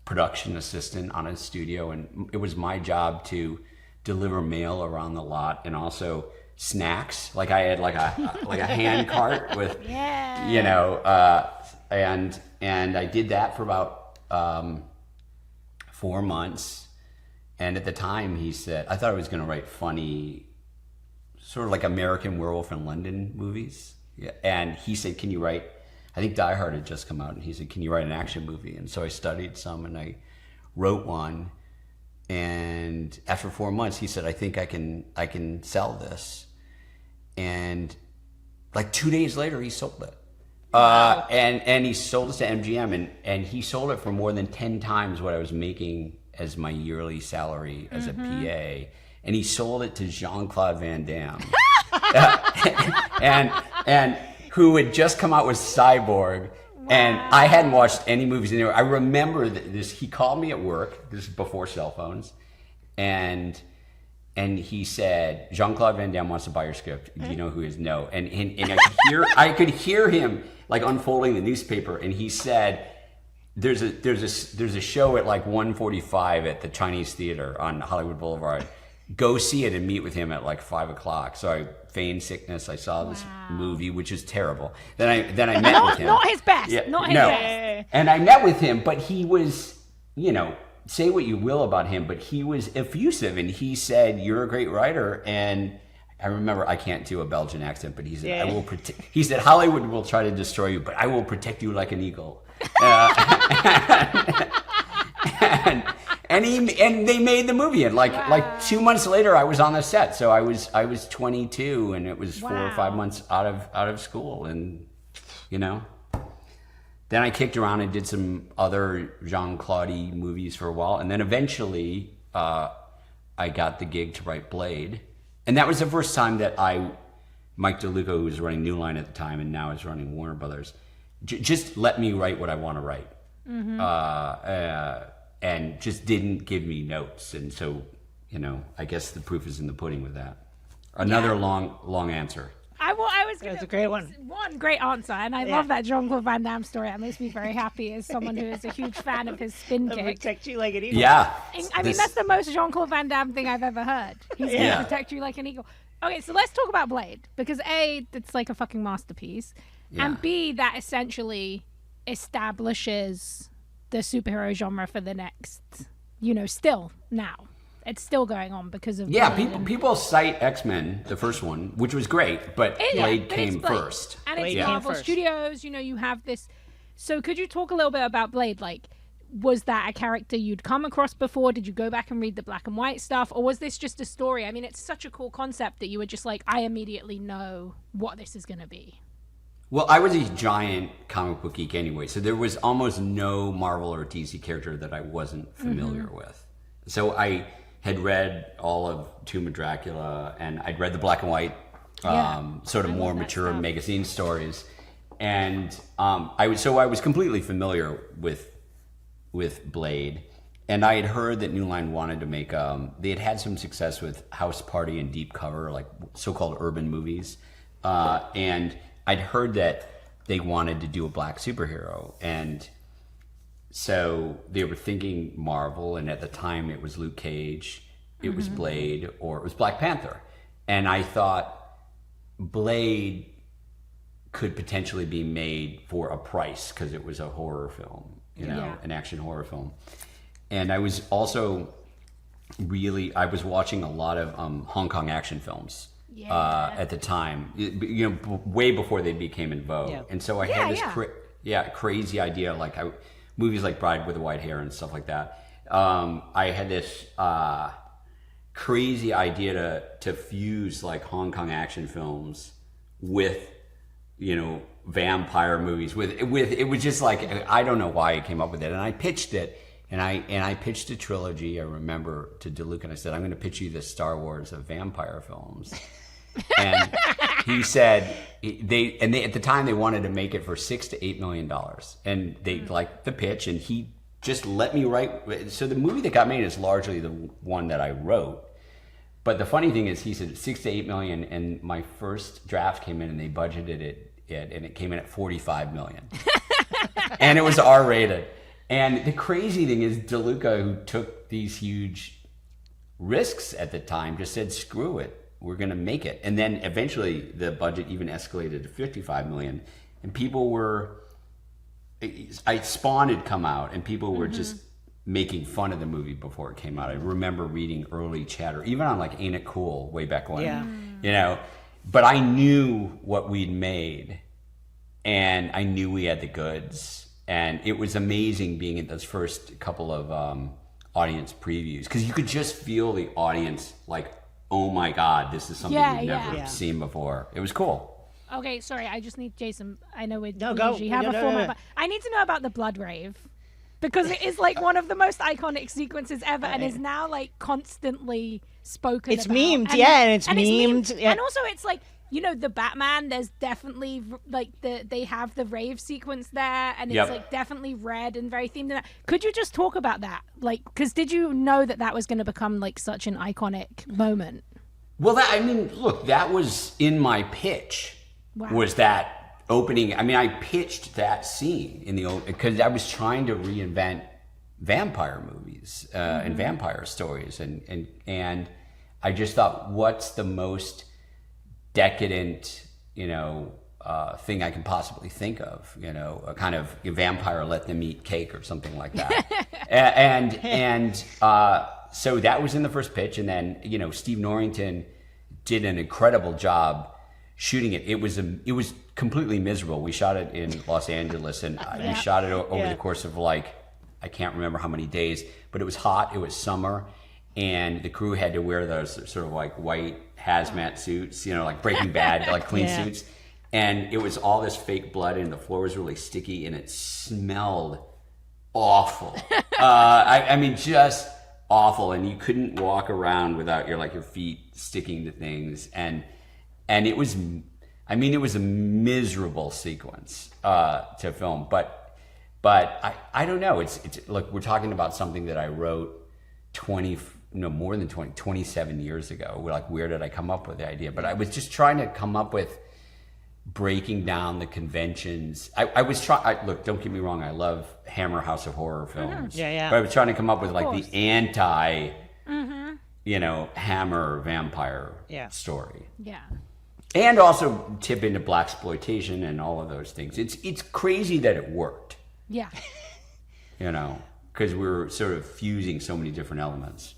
production assistant on a studio, and it was my job to deliver mail around the lot and also snacks. Like I had like a hand cart with, and I did that for about 4 months. And at the time he said, I thought I was going to write funny, sort of like American Werewolf in London movies. Yeah. And he said, can you write, I think Die Hard had just come out, and he said, can you write an action movie? And so I studied some, and I wrote one. And after 4 months, he said, I think I can sell this. And like 2 days later, he sold it. Wow. And he sold it to MGM, and he sold it for more than 10 times what I was making as my yearly salary as a PA. And he sold it to Jean-Claude Van Damme. and who had just come out with Cyborg. Wow. And I hadn't watched any movies anywhere. I remember this. He called me at work. This is before cell phones. And he said, Jean-Claude Van Damme wants to buy your script. Do you know who he is? No. And I could hear him like unfolding the newspaper. And he said, there's a show at like 1:45 at the Chinese Theater on Hollywood Boulevard. Go see it and meet with him at like 5 o'clock. So I feigned sickness. I saw this movie, which is terrible. Then I met with him. Not his best. Yeah, not his best. And I met with him, but he was, say what you will about him, but he was effusive, and he said, "You're a great writer." And I remember, I can't do a Belgian accent, but he said, "I will protect." He said, "Hollywood will try to destroy you, but I will protect you like an eagle." And they made the movie, and like 2 months later, I was on the set. So I was 22, and it was 4 or 5 months out of school, and Then I kicked around and did some other Jean-Claude movies for a while, and then eventually I got the gig to write Blade, and that was the first time that Mike DeLuca, who was running New Line at the time and now is running Warner Brothers, just let me write what I want to write. And just didn't give me notes. And so, I guess the proof is in the pudding with that. Another long answer. That's a great one. One great answer. And I love that Jean-Claude Van Damme story. That makes me very happy as someone who is a huge fan of his spin kick. Protect you like an eagle. Yeah. I mean, that's the most Jean-Claude Van Damme thing I've ever heard. He's going to protect you like an eagle. Okay, so let's talk about Blade. Because A, it's like a fucking masterpiece. Yeah. And B, that essentially establishes the superhero genre for the next, still now. It's still going on because of people cite X-Men, the first one, which was great, but Blade came first. And it's Marvel Studios, you have this So could you talk a little bit about Blade? Like, was that a character you'd come across before? Did you go back and read the black and white stuff? Or was this just a story? I mean, it's such a cool concept that you were just like, I immediately know what this is going to be. Well, I was a giant comic book geek anyway, so there was almost no Marvel or DC character that I wasn't familiar with. So I had read all of Tomb of Dracula, and I'd read the black and white, sort of more mature magazine stories. And I was completely familiar with Blade, and I had heard that New Line wanted to make. They had some success with House Party and Deep Cover, like so-called urban movies, and I'd heard that they wanted to do a black superhero, and so they were thinking Marvel, and at the time it was Luke Cage, it was Blade, or it was Black Panther, and I thought Blade could potentially be made for a price because it was a horror film, an action horror film. And I was also I was watching a lot of Hong Kong action films at the time, way before they became in vogue. Yeah. And so I had this crazy idea, like movies like Bride with the White Hair and stuff like that. I had this crazy idea to fuse like Hong Kong action films with vampire movies with it was just like, I don't know why I came up with it, and I pitched it, and I pitched a trilogy, I remember, to DeLuca, and I said, I'm going to pitch you the Star Wars of vampire films. And he said they at the time they wanted to make it for $6 to $8 million, and they liked the pitch, and he just let me write. So the movie that got made is largely the one that I wrote. But the funny thing is, he said $6 to $8 million, and my first draft came in, and they budgeted it, and it came in at $45 million, and it was R-rated. And the crazy thing is, DeLuca, who took these huge risks at the time, just said, "Screw it, we're going to make it." And then eventually, the budget even escalated to $55 million, and people were. Spawn had come out, and people were just making fun of the movie before it came out. I remember reading early chatter, even on like Ain't It Cool way back when, but I knew what we'd made, and I knew we had the goods, and it was amazing being in those first couple of audience previews, because you could just feel the audience like, oh my God, this is something we've never seen before. It was cool. Okay, sorry, I just need Jason. I know we usually have a format, but I need to know about the blood rave, because it is like one of the most iconic sequences ever, and is now like constantly spoken about. It's and memed, and it's memed. And also it's like, the Batman, there's definitely like they have the rave sequence there, and it's like definitely red and very themed in that. Could you just talk about that? Like, because did you know that was going to become like such an iconic moment? Well, look, that was in my pitch. Wow. Was that opening? I mean, I pitched that scene because I was trying to reinvent vampire movies and vampire stories, and I just thought, what's the most decadent, thing I can possibly think of? A kind of vampire let them eat cake or something like that. So that was in the first pitch, and then Steve Norrington did an incredible job shooting it. It was completely miserable. We shot it in Los Angeles, and we shot it over the course of I can't remember how many days, but it was hot, it was summer, and the crew had to wear those sort of like white hazmat suits, like Breaking Bad, like clean suits. And it was all this fake blood, and the floor was really sticky, and it smelled awful. Just awful. And you couldn't walk around without your feet sticking to things. And it was a miserable sequence to film, but I don't know. It's look, we're talking about something that I wrote 27 years ago. Like, where did I come up with the idea? But I was just trying to come up with breaking down the conventions. I was trying. Look, don't get me wrong. I love Hammer House of Horror films. But I was trying to come up with the anti, Hammer vampire story. Yeah. And also tip into blaxploitation and all of those things. It's crazy that it worked. Yeah. Because we were sort of fusing so many different elements.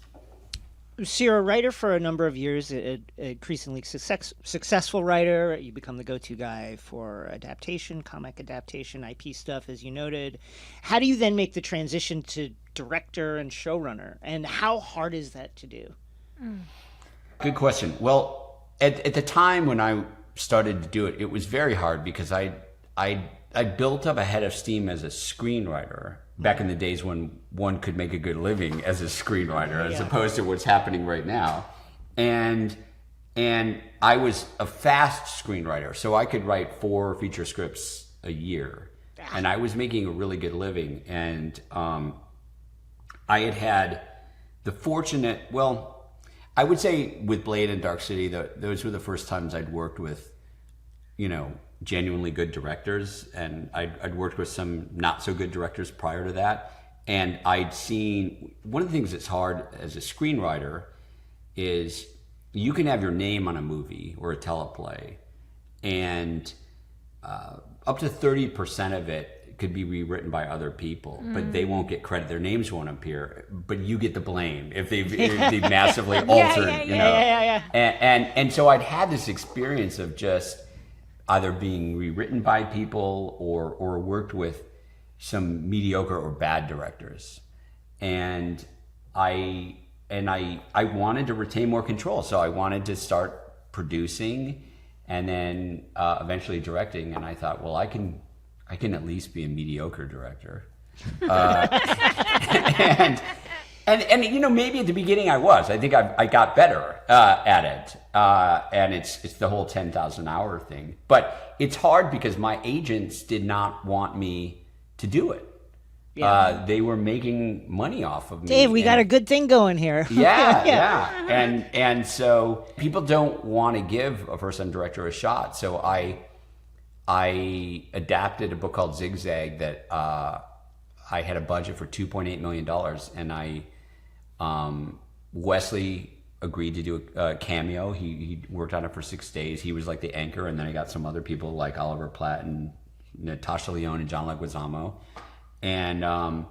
So you're a writer for a number of years, an increasingly successful writer. You become the go-to guy for adaptation, comic adaptation, IP stuff, as you noted. How do you then make the transition to director and showrunner? And how hard is that to do? Good question. Well, at the time when I started to do it, it was very hard because I built up a head of steam as a screenwriter back in the days when one could make a good living as a screenwriter as opposed to what's happening right now. And I was a fast screenwriter, so I could write 4 feature scripts a year. And I was making a really good living. And I had the fortunate, well, I would say with Blade and Dark City, those were the first times I'd worked with, genuinely good directors, and I'd worked with some not so good directors prior to that, and I'd seen one of the things that's hard as a screenwriter is you can have your name on a movie or a teleplay, and up to 30% of it could be rewritten by other people, but they won't get credit. Their names won't appear, but you get the blame if they've massively altered, And so I'd had this experience of just either being rewritten by people or worked with some mediocre or bad directors. And I wanted to retain more control. So I wanted to start producing and then eventually directing. And I thought, well, I can at least be a mediocre director. And maybe at the beginning I was. I think I got better at it. And it's the whole 10,000 hour thing. But it's hard because my agents did not want me to do it. Yeah. They were making money off of me. Dave, we got a good thing going here. Yeah. And so people don't want to give a first-time director a shot. So I adapted a book called Zigzag that I had a budget for $2.8 million, and Wesley agreed to do a cameo. He worked on it for 6 days. He was like the anchor, and then I got some other people like Oliver Platt and Natasha Lyonne and John Leguizamo. And I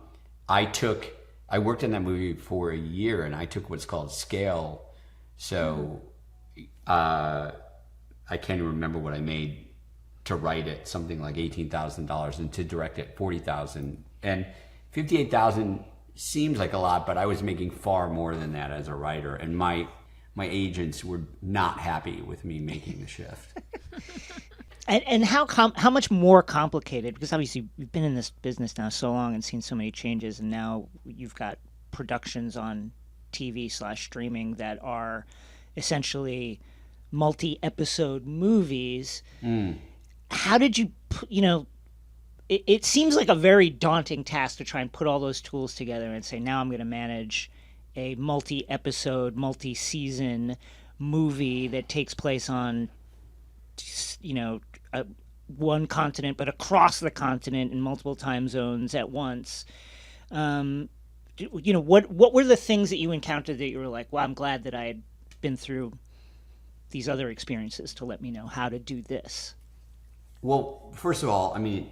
worked in that movie for a year, and I took what's called scale. So I can't even remember what I made to write it, something like $18,000, and to direct it $40,000. And $58,000 seems like a lot, but I was making far more than that as a writer, and my agents were not happy with me making the shift. And how much more complicated? Because obviously you've been in this business now so long and seen so many changes, and now you've got productions on TV/streaming that are essentially multi-episode movies. How did you, it seems like a very daunting task to try and put all those tools together and say, now I'm going to manage a multi-episode, multi-season movie that takes place on, one continent, but across the continent in multiple time zones at once. What were the things that you encountered that you were like, well, I'm glad that I had been through these other experiences to let me know how to do this? Well, first of all, I mean,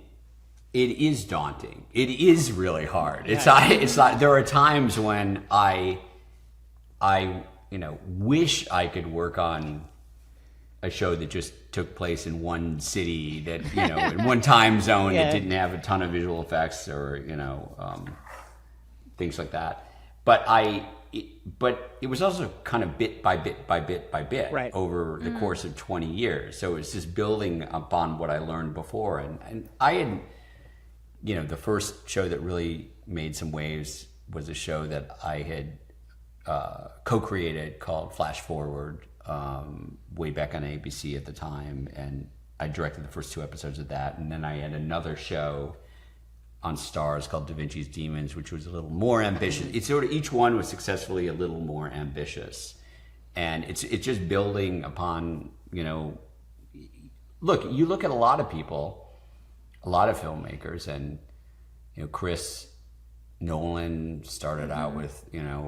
it is daunting. It is really hard. It's not. There are times when I wish I could work on a show that just took place in one city that in one time zone that didn't have a ton of visual effects or things like that. But it was also kind of bit by bit right. over the course of 20 years. So it's just building upon what I learned before. And I had, the first show that really made some waves was a show that I had co-created called Flash Forward way back on ABC at the time. And I directed the first 2 episodes of that. And then I had another show on Stars called Da Vinci's Demons, which was a little more ambitious. It's sort of, each one was successfully a little more ambitious, and it's just building upon. Look, you look at a lot of people, a lot of filmmakers, and Chris Nolan started out with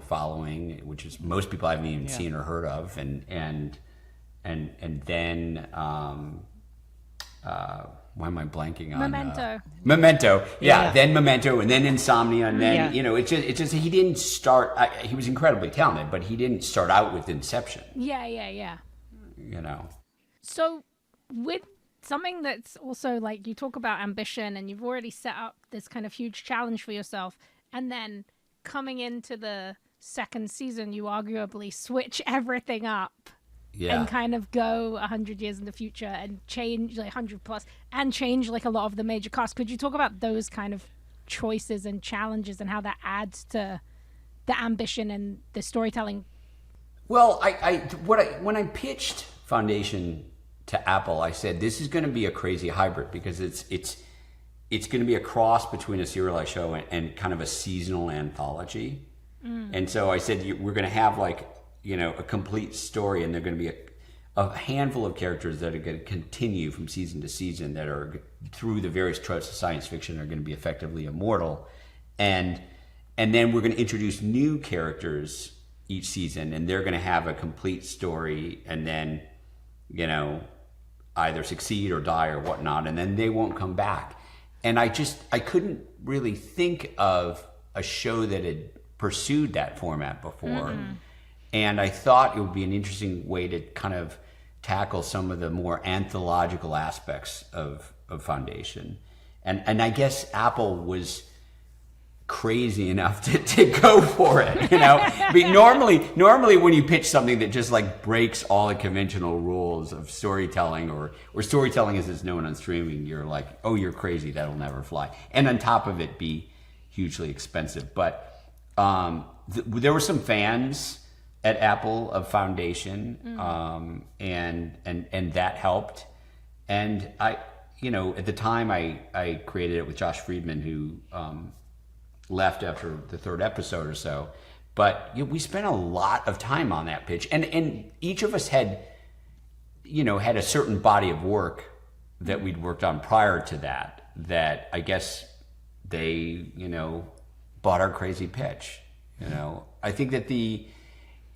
Following, which is most people haven't even seen or heard of, and then why am I blanking on Memento? Yeah. Then Memento, and then Insomnia, and then it's just he didn't start. He was incredibly talented, but he didn't start out with Inception. Yeah. So with something that's also like, you talk about ambition, and you've already set up this kind of huge challenge for yourself, and then coming into the second season, you arguably switch everything up. And kind of go 100 years in the future and change, like 100 plus, and change like a lot of the major cast. Could you talk about those kind of choices and challenges and how that adds to the ambition and the storytelling? Well, when I pitched Foundation to Apple, I said this is going to be a crazy hybrid, because it's going to be a cross between a serialized show and kind of a seasonal anthology. And so I said we're going to have like, a complete story, and they're going to be a handful of characters that are going to continue from season to season, that are, through the various tropes of science fiction, are going to be effectively immortal. And then we're going to introduce new characters each season, and they're going to have a complete story, and then, either succeed or die or whatnot, and then they won't come back. And I couldn't really think of a show that had pursued that format before. And I thought it would be an interesting way to kind of tackle some of the more anthological aspects of Foundation. And I guess Apple was crazy enough to go for it, I mean, normally when you pitch something that just like breaks all the conventional rules of storytelling, or storytelling as it's known on streaming, you're like, oh, you're crazy, that'll never fly. And on top of it, be hugely expensive. But there were some fans at Apple of Foundation, and that helped. And I, at the time I created it with Josh Friedman, who left after the third episode or so. But we spent a lot of time on that pitch, and each of us had a certain body of work that we'd worked on prior to that I guess they, bought our crazy pitch. I think that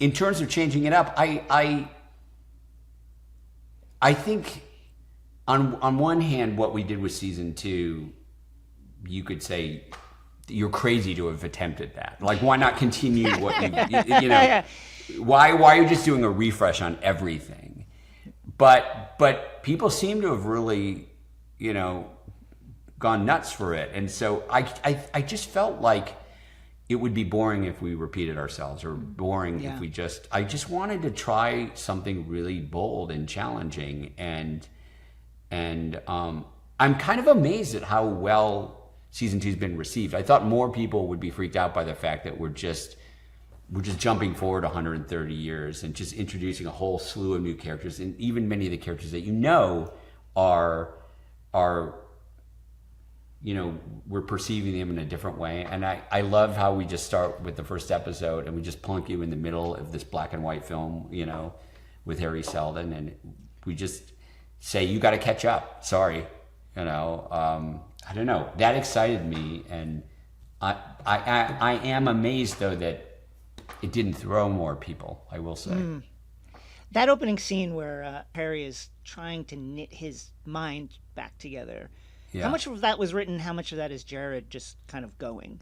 in terms of changing it up, I think on one hand, what we did with season 2, you could say you're crazy to have attempted that. Like, why not continue what why are you just doing a refresh on everything? But people seem to have really, gone nuts for it. And so I just felt like it would be boring if we repeated ourselves, or boring if we I just wanted to try something really bold and challenging. And I'm kind of amazed at how well season 2's been received. I thought more people would be freaked out by the fact that we're just jumping forward 130 years and just introducing a whole slew of new characters, and even many of the characters that are we're perceiving them in a different way. And I love how we just start with the first episode and we just plunk you in the middle of this black and white film, with Harry Seldon, and we just say, you got to catch up. Sorry. I don't know. That excited me. And I am amazed, though, that it didn't throw more people, I will say. That opening scene where Harry is trying to knit his mind back together. Yeah. How much of that was written? How much of that is Jared just kind of going?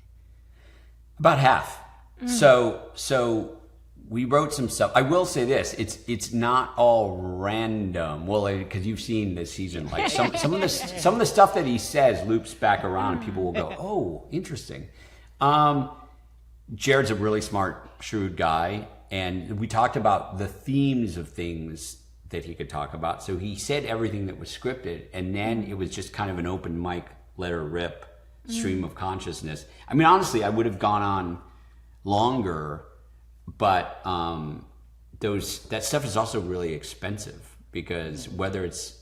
About half. So we wrote some stuff. I will say this: it's not all random. Well, because you've seen this season, like some of the stuff that he says loops back around, and people will go, "Oh, interesting." Jared's a really smart, shrewd guy, and we talked about the themes of things that he could talk about. So he said everything that was scripted, and then it was just kind of an open mic, let her rip stream of consciousness. I mean, honestly, I would have gone on longer, but that stuff is also really expensive, because whether it's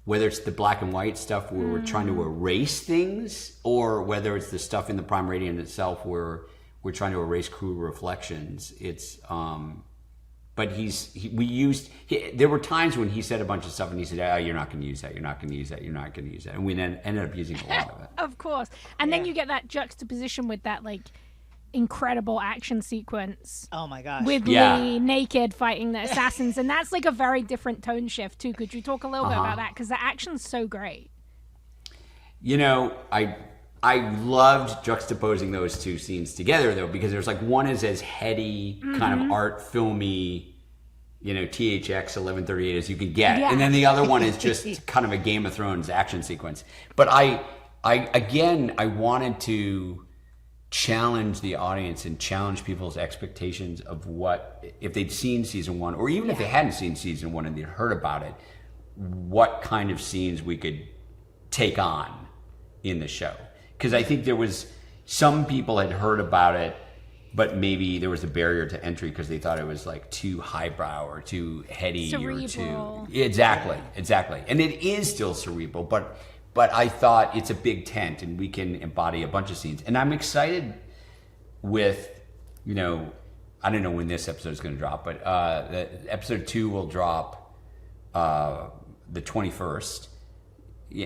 the black and white stuff where we're trying to erase things, or whether it's the stuff in the Prime Radiant itself where we're trying to erase crew reflections, it's but there were times when he said a bunch of stuff and he said, you're not going to use that, you're not going to use that, you're not going to use that. And we then ended up using a lot of it. Of course. And then you get that juxtaposition with that, like, incredible action sequence. Oh my gosh. With Lee naked fighting the assassins. And that's like a very different tone shift too. Could you talk a little bit about that? Because the action's so great. You know, I loved juxtaposing those two scenes together, though, because there's like one is as heady, kind of art filmy, you know, THX 1138 as you could get, and then the other one is just kind of a Game of Thrones action sequence. But I wanted to challenge the audience and challenge people's expectations of what, if they'd seen season one, or even if they hadn't seen season one and they'd heard about it, what kind of scenes we could take on in the show. Because I think there was, some people had heard about it, but maybe there was a barrier to entry because they thought it was like too highbrow or too heady cerebral. Or too exactly. And it is still cerebral, but I thought it's a big tent and we can embody a bunch of scenes. And I'm excited with, you know, I don't know when this episode is going to drop, but episode 2 will drop the 21st,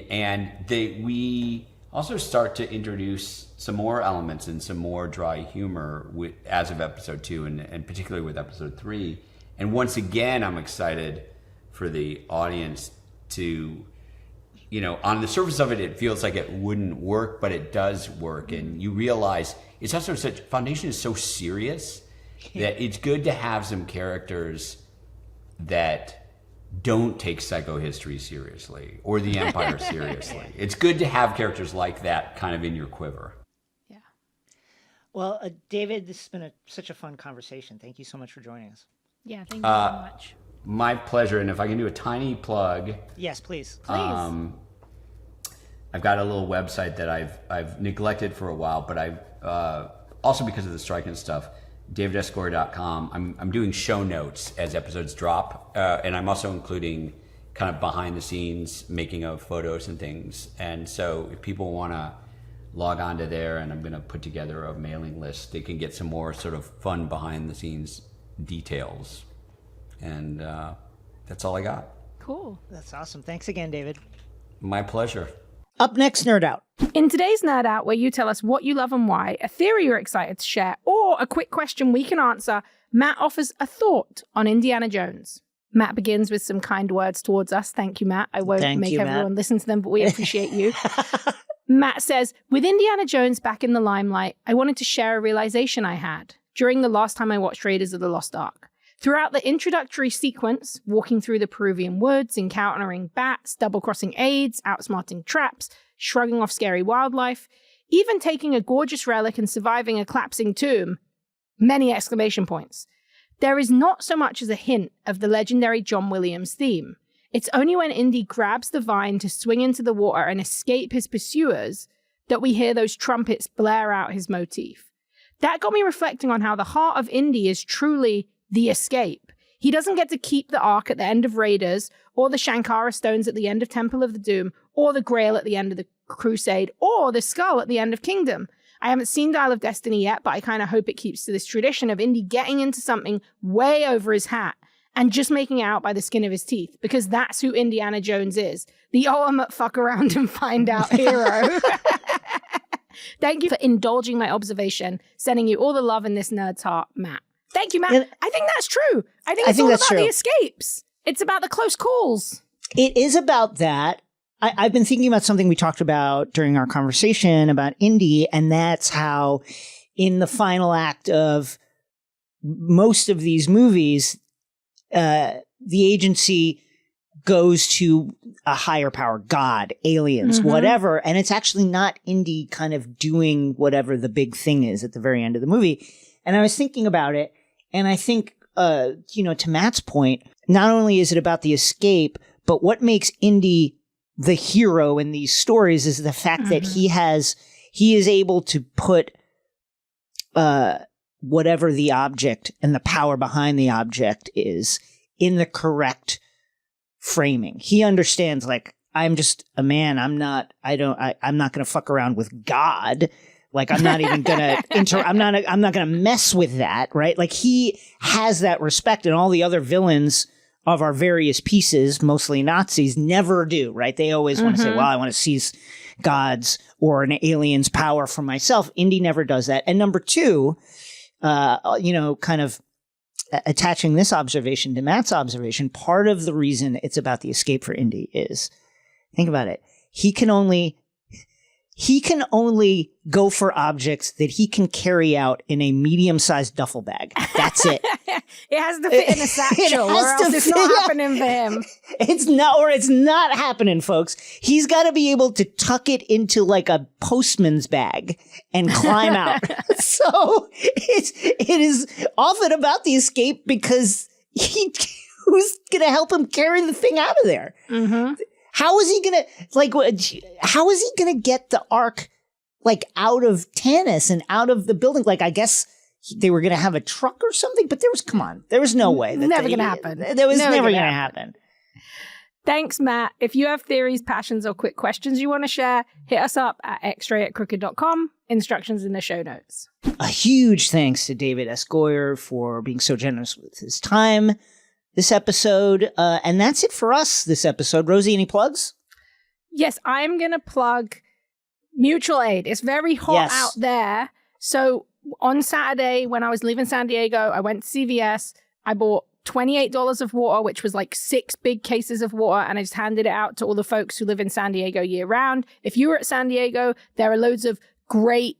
and we also start to introduce some more elements and some more dry humor as of episode 2 and particularly with episode 3. And once again, I'm excited for the audience to, you know, on the surface of it, it feels like it wouldn't work, but it does work. And you realize it's also Foundation is so serious that it's good to have some characters that don't take psychohistory seriously or the Empire seriously. It's good to have characters like that kind of in your quiver. Yeah. Well, David, this has been such a fun conversation. Thank you so much for joining us. Yeah, thank you very much. My pleasure. And if I can do a tiny plug. Yes, please. Please. I've got a little website that I've neglected for a while, but I've also because of the strike and stuff, davidsgoyer.com. I'm doing show notes as episodes drop, and I'm also including kind of behind the scenes making of photos and things. And so if people want to log on to there, and I'm going to put together a mailing list, they can get some more sort of fun behind the scenes details. And that's all I got. Cool. That's awesome. Thanks again, David. My pleasure. Up next, Nerd Out. In today's Nerd Out, where you tell us what you love and why, a theory you're excited to share, or a quick question we can answer, Matt offers a thought on Indiana Jones. Matt begins with some kind words towards us. Thank you, Matt. I won't make everyone listen to them, but we appreciate you. Matt says, with Indiana Jones back in the limelight, I wanted to share a realization I had during the last time I watched Raiders of the Lost Ark. Throughout the introductory sequence, walking through the Peruvian woods, encountering bats, double-crossing aides, outsmarting traps, shrugging off scary wildlife, even taking a gorgeous relic and surviving a collapsing tomb, many exclamation points. There is not so much as a hint of the legendary John Williams theme. It's only when Indy grabs the vine to swing into the water and escape his pursuers that we hear those trumpets blare out his motif. That got me reflecting on how the heart of Indy is truly the escape. He doesn't get to keep the Ark at the end of Raiders, or the Shankara stones at the end of Temple of the Doom, or the Grail at the end of the Crusade, or the skull at the end of Kingdom. I haven't seen Dial of Destiny yet, but I kind of hope it keeps to this tradition of Indy getting into something way over his hat and just making it out by the skin of his teeth, because that's who Indiana Jones is. The ultimate fuck around and find out hero. Thank you for indulging my observation, sending you all the love in this nerd's heart, Matt. Thank you, Matt. I think that's true. I think it's all about the escapes. It's about the close calls. It is about that. I've been thinking about something we talked about during our conversation about Indy, and that's how in the final act of most of these movies, the agency goes to a higher power, God, aliens, whatever, and it's actually not Indy kind of doing whatever the big thing is at the very end of the movie. And I was thinking about it, and I think, to Matt's point, not only is it about the escape, but what makes Indy the hero in these stories is the fact that he is able to put whatever the object and the power behind the object is in the correct framing. He understands, like, I'm just a man. I'm not going to fuck around with God. Like, I'm not even going to I'm not going to mess with that, right? Like, he has that respect, and all the other villains of our various pieces, mostly Nazis, never do, right? They always want to say, well, I want to seize God's or an alien's power for myself. Indy never does that. And number two, kind of attaching this observation to Matt's observation, part of the reason it's about the escape for Indy is, think about it, he can only he can only go for objects that he can carry out in a medium-sized duffel bag. That's it. It has to fit in a satchel, or else it's not happening for him. It's not happening, folks. He's got to be able to tuck it into like a postman's bag and climb out. So it is often about the escape because who's going to help him carry the thing out of there? Mm-hmm. How is he going to get the Ark like out of Tanis and out of the building? Like, I guess they were going to have a truck or something, but there was no way. Never going to happen. That was never going to happen. Thanks, Matt. If you have theories, passions, or quick questions you want to share, hit us up at xray@crooked.com. Instructions in the show notes. A huge thanks to David S. Goyer for being so generous with his time this episode. And that's it for us this episode. Rosie, any plugs? Yes, I'm going to plug mutual aid. It's very hot out there. So on Saturday, when I was leaving San Diego, I went to CVS. I bought $28 of water, which was like 6 big cases of water, and I just handed it out to all the folks who live in San Diego year round. If you were at San Diego, there are loads of great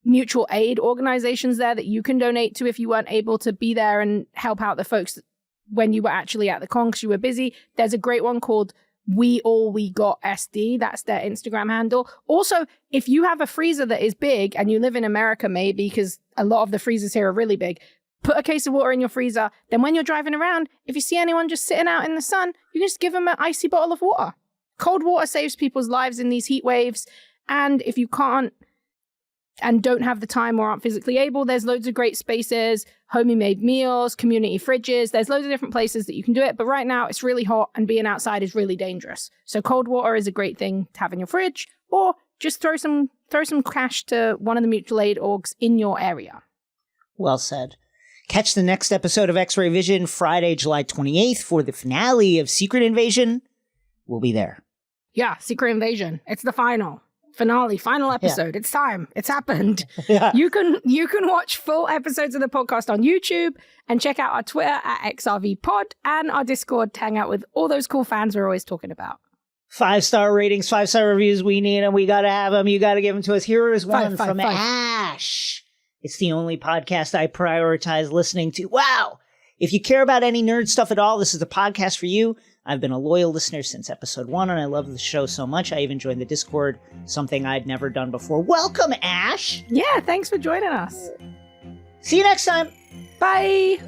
mutual aid organizations there that you can donate to if you weren't able to be there and help out the folks when you were actually at the con because you were busy. There's a great one called We Got SD. That's their Instagram handle. Also, if you have a freezer that is big and you live in America, maybe because a lot of the freezers here are really big, put a case of water in your freezer. Then when you're driving around, if you see anyone just sitting out in the sun, you can just give them an icy bottle of water. Cold water saves people's lives in these heat waves. And if you can't and don't have the time or aren't physically able, there's loads of great spaces, homemade meals, community fridges. There's loads of different places that you can do it. But right now it's really hot and being outside is really dangerous. So cold water is a great thing to have in your fridge, or just throw some cash to one of the mutual aid orgs in your area. Well said. Catch the next episode of X-Ray Vision Friday, July 28th for the finale of Secret Invasion. We'll be there. Yeah, Secret Invasion. It's the final episode. Yeah. It's time. It's happened. Yeah. You can watch full episodes of the podcast on YouTube and check out our Twitter at XRVPod and our Discord to hang out with all those cool fans we're always talking about. 5-star ratings, 5-star reviews. We need them. We got to have them. You got to give them to us. Here is one from Ash. It's the only podcast I prioritize listening to. Wow. If you care about any nerd stuff at all, this is the podcast for you. I've been a loyal listener since episode 1, and I love the show so much. I even joined the Discord, something I'd never done before. Welcome, Ash. Yeah, thanks for joining us. See you next time. Bye.